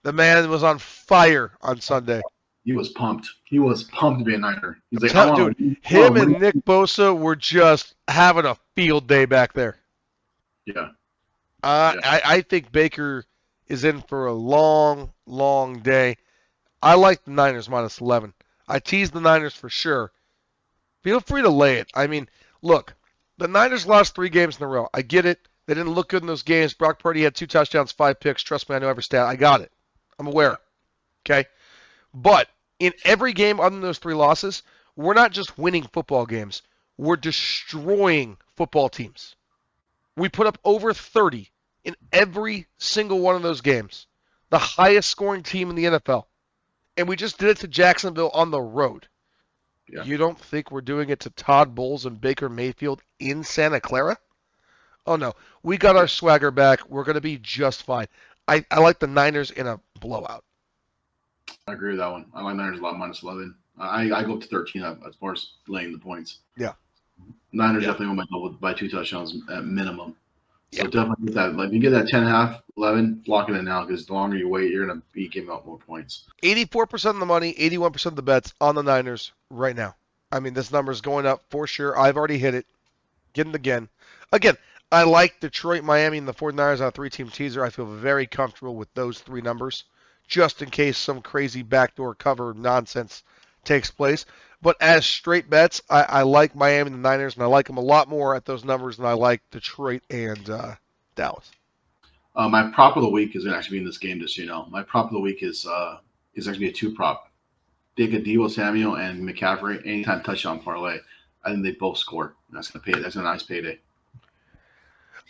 The man was on fire on Sunday. He was pumped. He was pumped to be a Niner. He's like, Dude, him and Nick Bosa were just having a field day back there. Yeah. I think Baker is in for a long, long day. I like the Niners minus 11. I tease the Niners for sure. Feel free to lay it. I mean, look, the Niners lost 3 games in a row. I get it. They didn't look good in those games. Brock Purdy had 2 touchdowns, 5 picks. Trust me, I know every stat. I got it. I'm aware. Okay? But in every game other than those 3 losses, we're not just winning football games. We're destroying football teams. We put up over 30 in every single one of those games. The highest scoring team in the NFL. And we just did it to Jacksonville on the road. Yeah. You don't think we're doing it to Todd Bowles and Baker Mayfield in Santa Clara? Oh, no. We got our swagger back. We're going to be just fine. I like the Niners in a blowout. I agree with that one. I like Niners a lot, minus 11. I go up to 13 as far as laying the points. Yeah. Niners definitely won by 2 touchdowns at minimum. So Yeah. definitely get that. Like, you get that 10.5, 11, lock it in now because the longer you wait, you're going to be giving up more points. 84% of the money, 81% of the bets on the Niners right now. I mean, this number is going up for sure. I've already hit it. Getting it again. Again, I like Detroit, Miami, and the 49ers on a 3-team teaser. I feel very comfortable with those 3 numbers, just in case some crazy backdoor cover nonsense takes place. But as straight bets, I like Miami and the Niners, and I like them a lot more at those numbers than I like Detroit and Dallas. My prop of the week is going to actually be in this game, just so you know. My prop of the week is actually a 2-prop. Take a Deebo Samuel and McCaffrey anytime touchdown parlay. I think they both score. That's going to pay. That's a nice payday.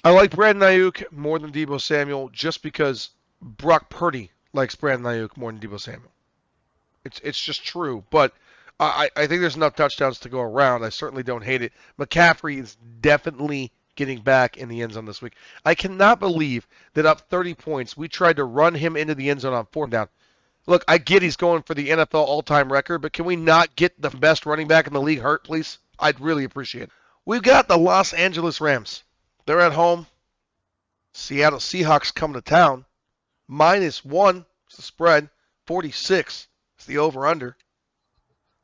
I like Brandon Ayuk more than Deebo Samuel just because Brock Purdy likes Brandon Ayuk more than Deebo Samuel. It's just true, but I think there's enough touchdowns to go around. I certainly don't hate it. McCaffrey is definitely getting back in the end zone this week. I cannot believe that up 30 points, we tried to run him into the end zone on 4th down. Look, I get he's going for the NFL all-time record, but can we not get the best running back in the league hurt, please? I'd really appreciate it. We've got the Los Angeles Rams. They're at home. Seattle Seahawks come to town. -1 is the spread. 46 is the over-under.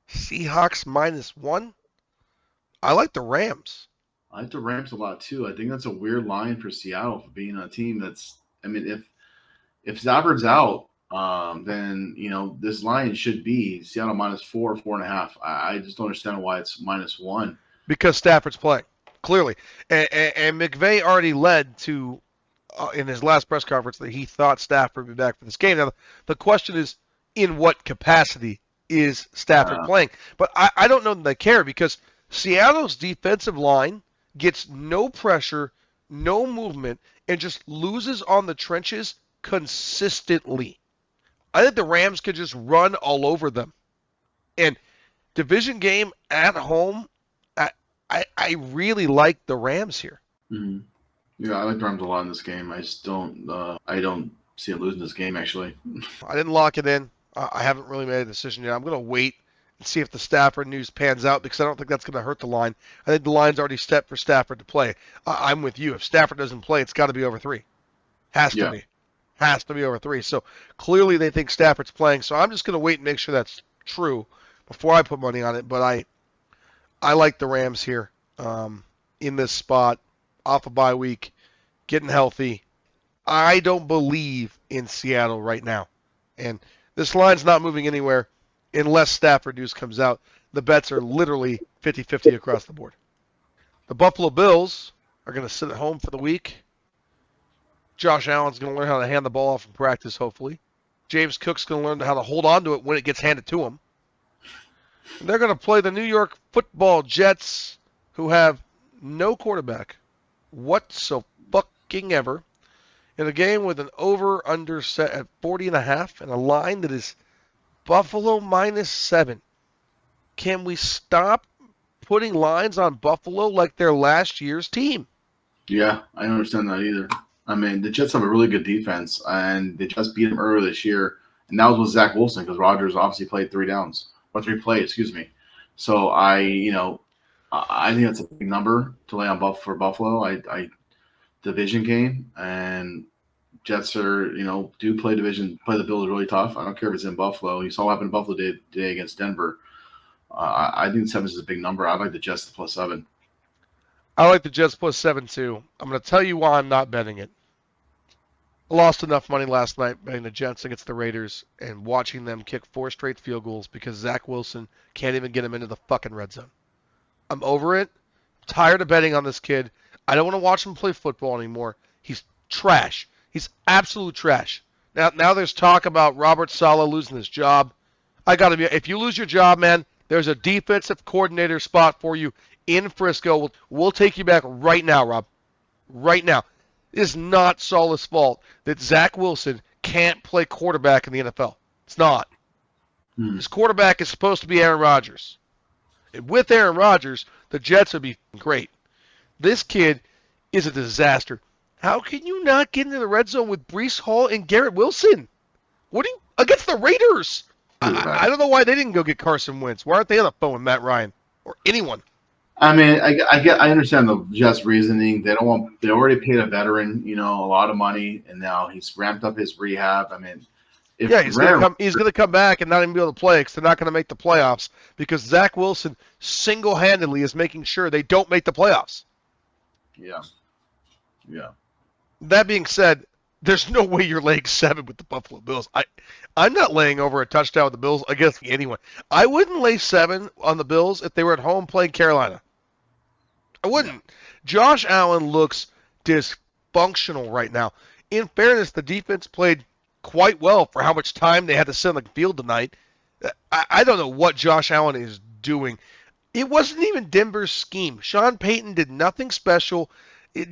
Seahawks -1. I like the Rams. I like the Rams a lot too. I think that's a weird line for Seattle for being a team that's. I mean, if Stafford's out, then this line should be Seattle -4, 4.5. I just don't understand why it's -1. Because Stafford's playing, clearly. And McVay already led to, in his last press conference, that he thought Stafford would be back for this game. Now, the question is, in what capacity is Stafford playing? But I don't know that they care because Seattle's defensive line gets no pressure, no movement, and just loses on the trenches consistently. I think the Rams could just run all over them. And division game at home, I really like the Rams here. Mm-hmm. Yeah, I like the Rams a lot in this game. I just don't. I don't see it losing this game. Actually, I didn't lock it in. I haven't really made a decision yet. I'm going to wait and see if the Stafford news pans out, because I don't think that's going to hurt the line. I think the line's already set for Stafford to play. I'm with you. If Stafford doesn't play, it's got to be over 3. Has to be. Has to be over 3. So clearly they think Stafford's playing. So I'm just going to wait and make sure that's true before I put money on it. But I like the Rams here in this spot, off a bye week, getting healthy. I don't believe in Seattle right now. And this line's not moving anywhere unless Stafford news comes out. The bets are literally 50-50 across the board. The Buffalo Bills are going to sit at home for the week. Josh Allen's going to learn how to hand the ball off in practice, hopefully. James Cook's going to learn how to hold on to it when it gets handed to him. And they're going to play the New York Football Jets, who have no quarterback whatsoever, in a game with an over-under set at 40.5 and a line that is Buffalo -7. Can we stop putting lines on Buffalo like they're last year's team? Yeah, I don't understand that either. I mean, the Jets have a really good defense, and they just beat them earlier this year, and that was with Zach Wilson because Rodgers obviously played 3 plays, excuse me. So I think that's a big number to lay on for Buffalo. Division game, and Jets are, do play the Bills really tough. I don't care if it's in Buffalo. You saw what happened in Buffalo today against Denver. I think 7 is a big number. I like the Jets to +7. I like the Jets +7 too. I'm going to tell you why I'm not betting it. I lost enough money last night betting the Jets against the Raiders and watching them kick 4 straight field goals because Zach Wilson can't even get them into the fucking red zone. I'm over it. I'm tired of betting on this kid. I don't want to watch him play football anymore. He's trash. He's absolute trash. Now there's talk about Robert Saleh losing his job. If you lose your job, man, there's a defensive coordinator spot for you in Frisco. We'll take you back right now, Rob. Right now. It is not Saleh's fault that Zach Wilson can't play quarterback in the NFL. It's not. His quarterback is supposed to be Aaron Rodgers. And with Aaron Rodgers, the Jets would be great. This kid is a disaster. How can you not get into the red zone with Breece Hall and Garrett Wilson? Against the Raiders? I don't know why they didn't go get Carson Wentz. Why aren't they on the phone with Matt Ryan or anyone? I mean, I understand the Jets' reasoning. They already paid a veteran, a lot of money, and now he's ramped up his rehab. I mean, he's going to come back and not even be able to play because they're not going to make the playoffs because Zach Wilson single-handedly is making sure they don't make the playoffs. Yeah. That being said, there's no way you're laying 7 with the Buffalo Bills. I'm not laying over a touchdown with the Bills against anyone. I wouldn't lay 7 on the Bills if they were at home playing Carolina. I wouldn't. Josh Allen looks dysfunctional right now. In fairness, the defense played quite well for how much time they had to sit on the field tonight. I don't know what Josh Allen is doing. It wasn't even Denver's scheme. Sean Payton did nothing special.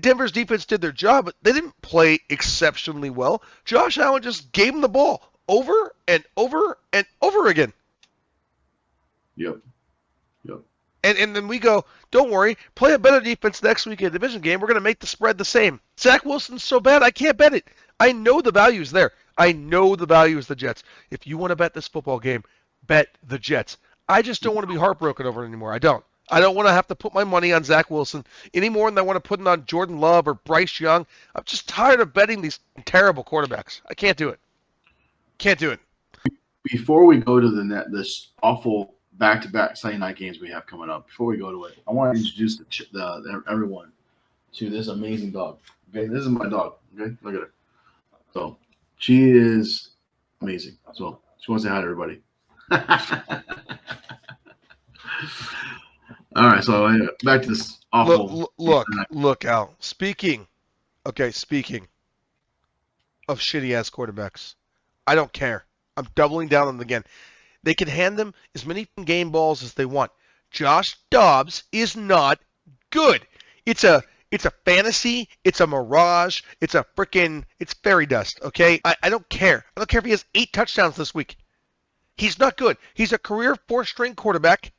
Denver's defense did their job, but they didn't play exceptionally well. Josh Allen just gave them the ball over and over and over again. Yep. And then we go, don't worry, play a better defense next week in a division game. We're going to make the spread the same. Zach Wilson's so bad, I can't bet it. I know the value's there. I know the value is the Jets. If you want to bet this football game, bet the Jets. I just don't want to be heartbroken over it anymore. I don't. I don't want to have to put my money on Zach Wilson any more than I want to put it on Jordan Love or Bryce Young. I'm just tired of betting these terrible quarterbacks. I can't do it. Before we go to this awful back-to-back Sunday night games we have coming up, before we go to it, I want to introduce everyone to this amazing dog. Okay, this is my dog. Okay, look at her. So she is amazing. So she wants to say hi to everybody. All right, so back to this awful. Look, Al. Speaking of shitty-ass quarterbacks, I don't care. I'm doubling down on them again. They can hand them as many game balls as they want. Josh Dobbs is not good. It's a fantasy. It's a mirage. It's fairy dust, okay? I don't care. I don't care if he has 8 touchdowns this week. He's not good. He's a career 4-string quarterback.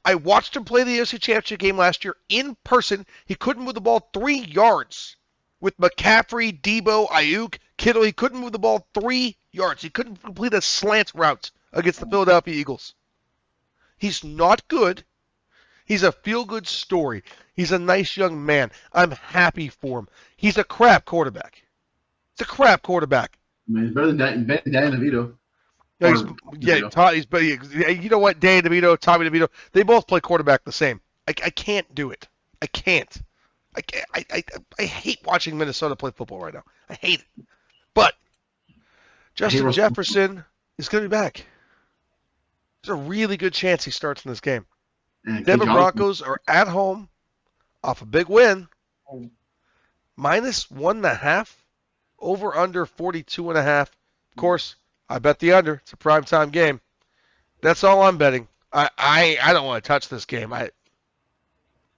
I watched him play the AFC Championship game last year in person. He couldn't move the ball 3 yards. With McCaffrey, Debo, Ayuk, Kittle, he couldn't move the ball 3 yards. He couldn't complete a slant route against the Philadelphia Eagles. He's not good. He's a feel-good story. He's a nice young man. I'm happy for him. He's a crap quarterback. He's a crap quarterback. I mean, he's better than Dan DeVito. Yeah, you know what? Dan DeVito, Tommy DeVito, they both play quarterback the same. I can't do it. I can't. I hate watching Minnesota play football right now. I hate it. But Justin Jefferson is going to be back. There's a really good chance he starts in this game. Denver Broncos are at home off a big win. -1.5. Over under 42.5. Of course, I bet the under. It's a primetime game. That's all I'm betting. I don't want to touch this game.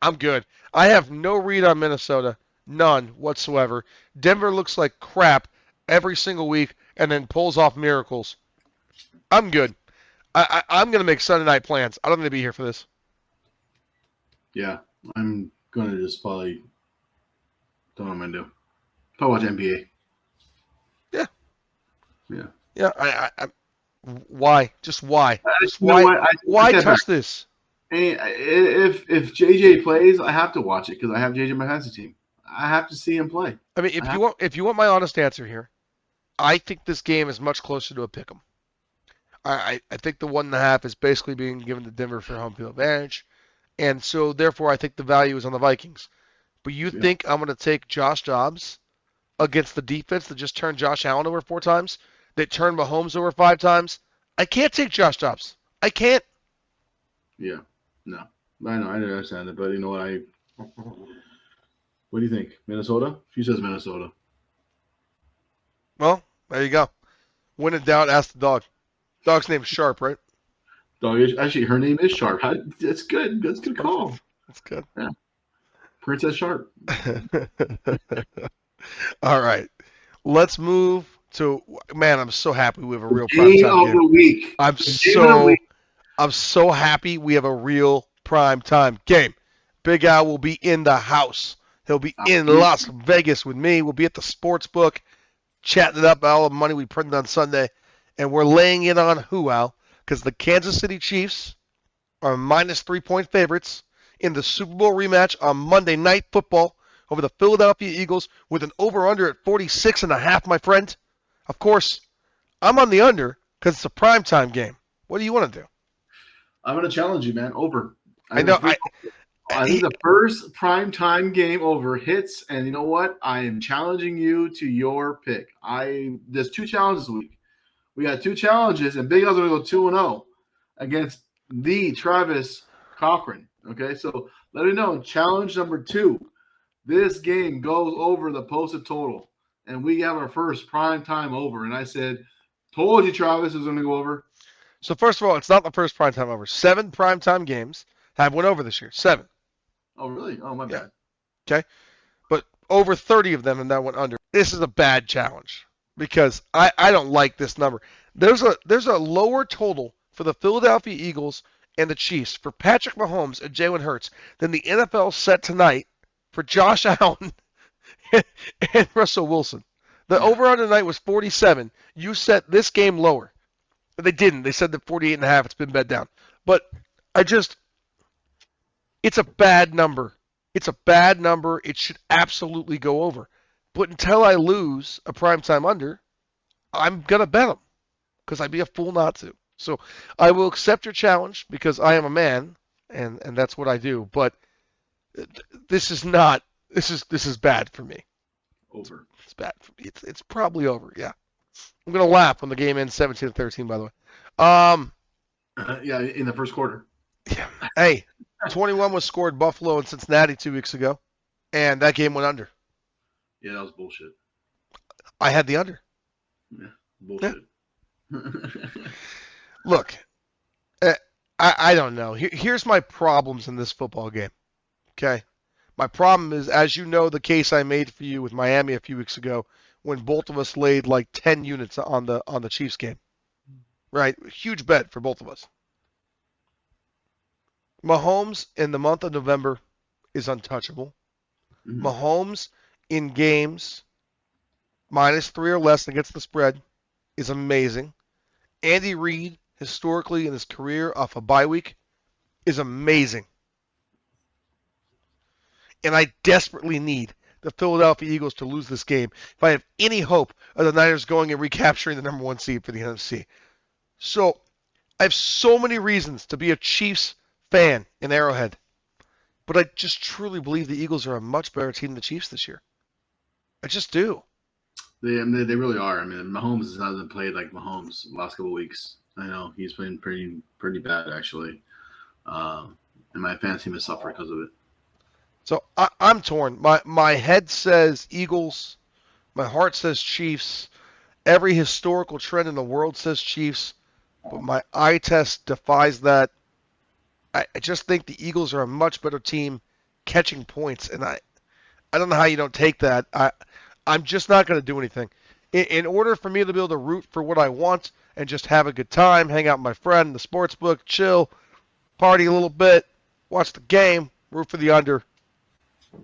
I'm good. I have no read on Minnesota. None whatsoever. Denver looks like crap every single week and then pulls off miracles. I'm good. I'm going to make Sunday night plans. I don't need to be here for this. Yeah, I'm going to just probably don't know what I'm going to do. Probably watch NBA. Yeah. Yeah. Yeah. I why? Just why? Just You know why? what? Why step touch back. this? Hey, if JJ plays, I have to watch it because I have JJ in my fantasy team. I have to see him play. I mean, if you want my honest answer here, I think this game is much closer to a pick'em. I think the 1.5 is basically being given to Denver for home field advantage, and so therefore I think the value is on the Vikings. But you think I'm going to take Josh Dobbs against the defense that just turned Josh Allen over 4 times, that turned Mahomes over 5 times? I can't take Josh Dobbs. I can't. Yeah, no, I know, I understand it, but you know what? What do you think? Minnesota? She says Minnesota. Well, there you go. When in doubt, ask the dog. Dog's name is Sharp, right? Dog, actually, her name is Sharp. That's good. That's a good call. That's good. Yeah. Princess Sharp. All right. Let's move to, man, I'm so happy we have a real Game primetime of the week. I'm so happy we have a real primetime game. Big Al will be in the house. He'll be in Las Vegas with me. We'll be at the sports book, chatting it up about all the money we printed on Sunday. And we're laying it on who, Al? Because the Kansas City Chiefs are -3-point favorites in the Super Bowl rematch on Monday Night Football over the Philadelphia Eagles with an over-under at 46.5, my friend. Of course, I'm on the under because it's a primetime game. What do you want to do? I'm going to challenge you, man. Over. I know. I think the first primetime game over hits, and you know what? I am challenging you to your pick. There's 2 challenges this week. We got 2 challenges, and Big Al's going to go 2-0 against the Travis Cochran. Okay, so let me know. Challenge number 2. This game goes over the posted total, and we have our first primetime over. And I said, told you Travis was going to go over. So first of all, it's not the first primetime over. 7 primetime games have went over this year. 7. Oh, really? Oh, my bad. Okay. But over 30 of them have now went under. This is a bad challenge because I don't like this number. There's a lower total for the Philadelphia Eagles and the Chiefs for Patrick Mahomes and Jalen Hurts than the NFL set tonight for Josh Allen and Russell Wilson. The over-under tonight was 47. You set this game lower. They didn't. They said that 48.5. It's been bet down. But it's a bad number. It's a bad number. It should absolutely go over. But until I lose a primetime under, I'm going to bet them because I'd be a fool not to. So I will accept your challenge because I am a man, and that's what I do. But this is bad for me. Over. It's bad for me. It's probably over, yeah. I'm going to laugh when the game ends 17-13, by the way. Yeah, in the first quarter. Yeah. Hey, 21 was scored Buffalo and Cincinnati 2 weeks ago, and that game went under. Yeah, that was bullshit. I had the under. Yeah, bullshit. Yeah. Look, I don't know. Here's my problems in this football game, okay? My problem is, as you know, the case I made for you with Miami a few weeks ago when both of us laid like 10 units on the Chiefs game, right? Huge bet for both of us. Mahomes in the month of November is untouchable. Mm-hmm. Mahomes in games -3 or less against the spread is amazing. Andy Reid, historically in his career off a bye week, is amazing. And I desperately need the Philadelphia Eagles to lose this game if I have any hope of the Niners going and recapturing the number 1 seed for the NFC. So I have so many reasons to be a Chiefs fan in Arrowhead. But I just truly believe the Eagles are a much better team than the Chiefs this year. I just do. They really are. I mean, Mahomes hasn't played like Mahomes the last couple of weeks. I know he's been pretty bad actually, and my fantasy team has suffered because of it. So I'm torn. My head says Eagles. My heart says Chiefs. Every historical trend in the world says Chiefs. But my eye test defies that. I just think the Eagles are a much better team catching points. And I don't know how you don't take that. I'm just not going to do anything. In order for me to be able to root for what I want and just have a good time, hang out with my friend, the sports book, chill, party a little bit, watch the game, root for the under,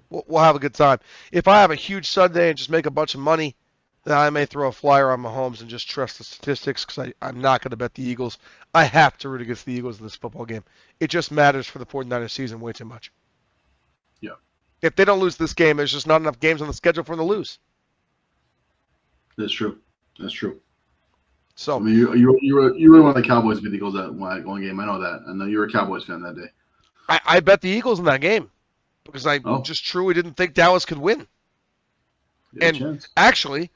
we'll have a good time. If I have a huge Sunday and just make a bunch of money, then I may throw a flyer on Mahomes and just trust the statistics because I'm not going to bet the Eagles. I have to root against the Eagles in this football game. It just matters for the 49ers season way too much. Yeah. If they don't lose this game, there's just not enough games on the schedule for them to lose. That's true. So I mean, you were one of the Cowboys beat the Eagles that one game. I know that. I know you were a Cowboys fan that day. I bet the Eagles in that game because I just truly didn't think Dallas could win. And actually,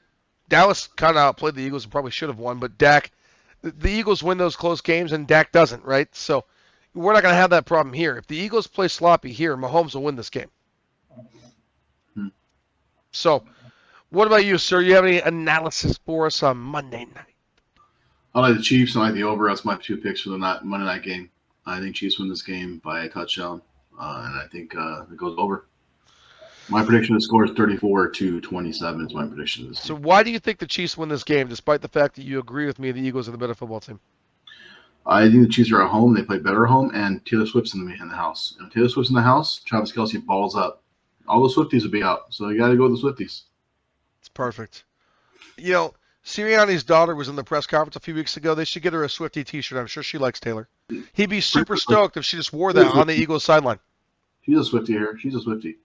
Dallas kind of outplayed the Eagles and probably should have won, but the Eagles win those close games and Dak doesn't, right? So we're not going to have that problem here. If the Eagles play sloppy here, Mahomes will win this game. So what about you, sir? You have any analysis for us on Monday night? I like the Chiefs and I like the over. That's my 2 picks for the Monday night game. I think Chiefs win this game by a touchdown, and I think it goes over. My prediction of the score is 34-27 is my prediction of this game. So why do you think the Chiefs win this game, despite the fact that you agree with me the Eagles are the better football team? I think the Chiefs are at home. They play better at home, and Taylor Swift's in the house. And if Taylor Swift's in the house, Travis Kelce balls up. All the Swifties will be out, so you got to go with the Swifties. It's perfect. You know, Sirianni's daughter was in the press conference a few weeks ago. They should get her a Swiftie t-shirt. I'm sure she likes Taylor. He'd be super stoked if she just wore that on the Eagles sideline. She's a Swiftie here. She's a Swiftie.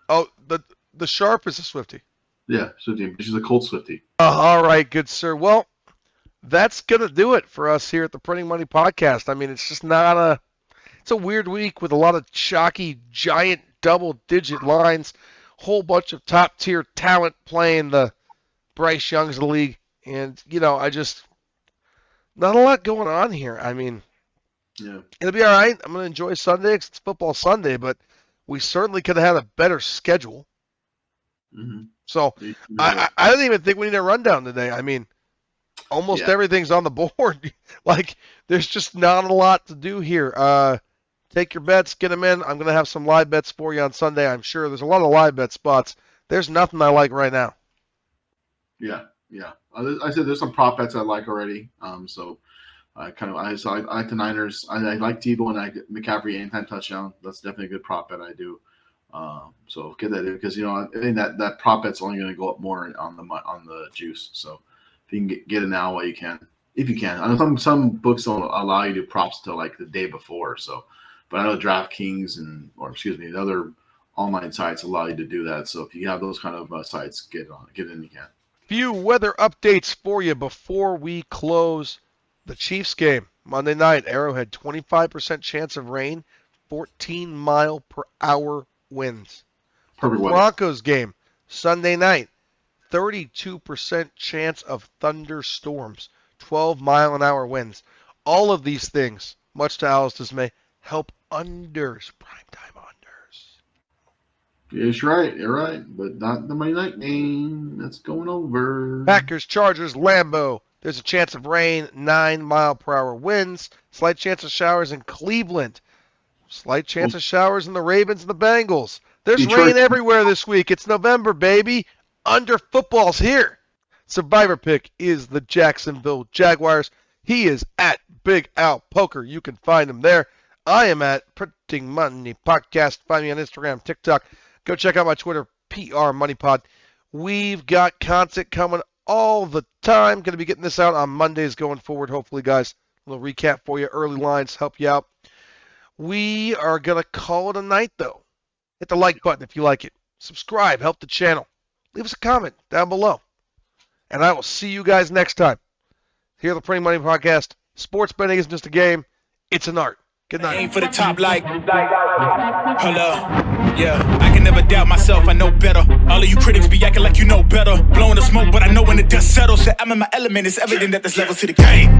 Oh, the Sharp is a Swiftie. Yeah, Swiftie. She's a Colt Swiftie. All right, good sir. Well, that's going to do it for us here at the Printing Money Podcast. I mean, it's just not it's a weird week with a lot of chalky, giant, double-digit lines, whole bunch of top-tier talent playing the Bryce Youngs of the league. And, not a lot going on here. I mean, it'll be all right. I'm going to enjoy Sunday because it's football Sunday, but we certainly could have had a better schedule. Mm-hmm. So I don't even think we need a rundown today. I mean, almost everything's on the board. Like, there's just not a lot to do here. Take your bets, get them in. I'm going to have some live bets for you on Sunday, I'm sure. There's a lot of live bet spots. There's nothing I like right now. Yeah. I said there's some prop bets I like already. So I like the Niners. I like Tebow and I McCaffrey anytime touchdown. That's definitely a good prop bet I do. So get that in because I think that prop bet's only going to go up more on the juice. So if you can get it now while you can, if you can. I know some books don't allow you to do props till like the day before. So, but I know DraftKings the other online sites allow you to do that. So if you have those kind of sites, get in you can. Few weather updates for you before we close the Chiefs game. Monday night, Arrowhead, 25% chance of rain, 14 mile per hour winds. Perfect weather. Broncos game, Sunday night, 32% chance of thunderstorms, 12 mile an hour winds. All of these things, much to Al's dismay, help unders, primetime unders. Yes, you're right, but not the Monday night game. That's going over. Packers, Chargers, Lambeau. There's a chance of rain, 9 mile per hour winds. Slight chance of showers in Cleveland. Slight chance of showers in the Ravens and the Bengals. There's rain everywhere this week. It's November, baby. Under football's here. Survivor pick is the Jacksonville Jaguars. He is at Big Al Poker. You can find him there. I am at Printing Money Podcast. Find me on Instagram, TikTok. Go check out my Twitter, PR Money Pod. We've got content coming all the time. Going to be getting this out on Mondays going forward, hopefully, guys. A little recap for you. Early lines help you out. we are going to call it a night, though. Hit the like button if you like it. Subscribe. Help the channel. Leave us a comment down below. And I will see you guys next time. Here at the Printing Money Podcast. Sports betting isn't just a game. It's an art. Good night. Aim for the top like, hold up. Yeah, I can never doubt myself, I know better. All of you critics be acting like you know better. Blowing the smoke, but I know when the dust settles that I'm in my element. It's evident that there's levels to the game.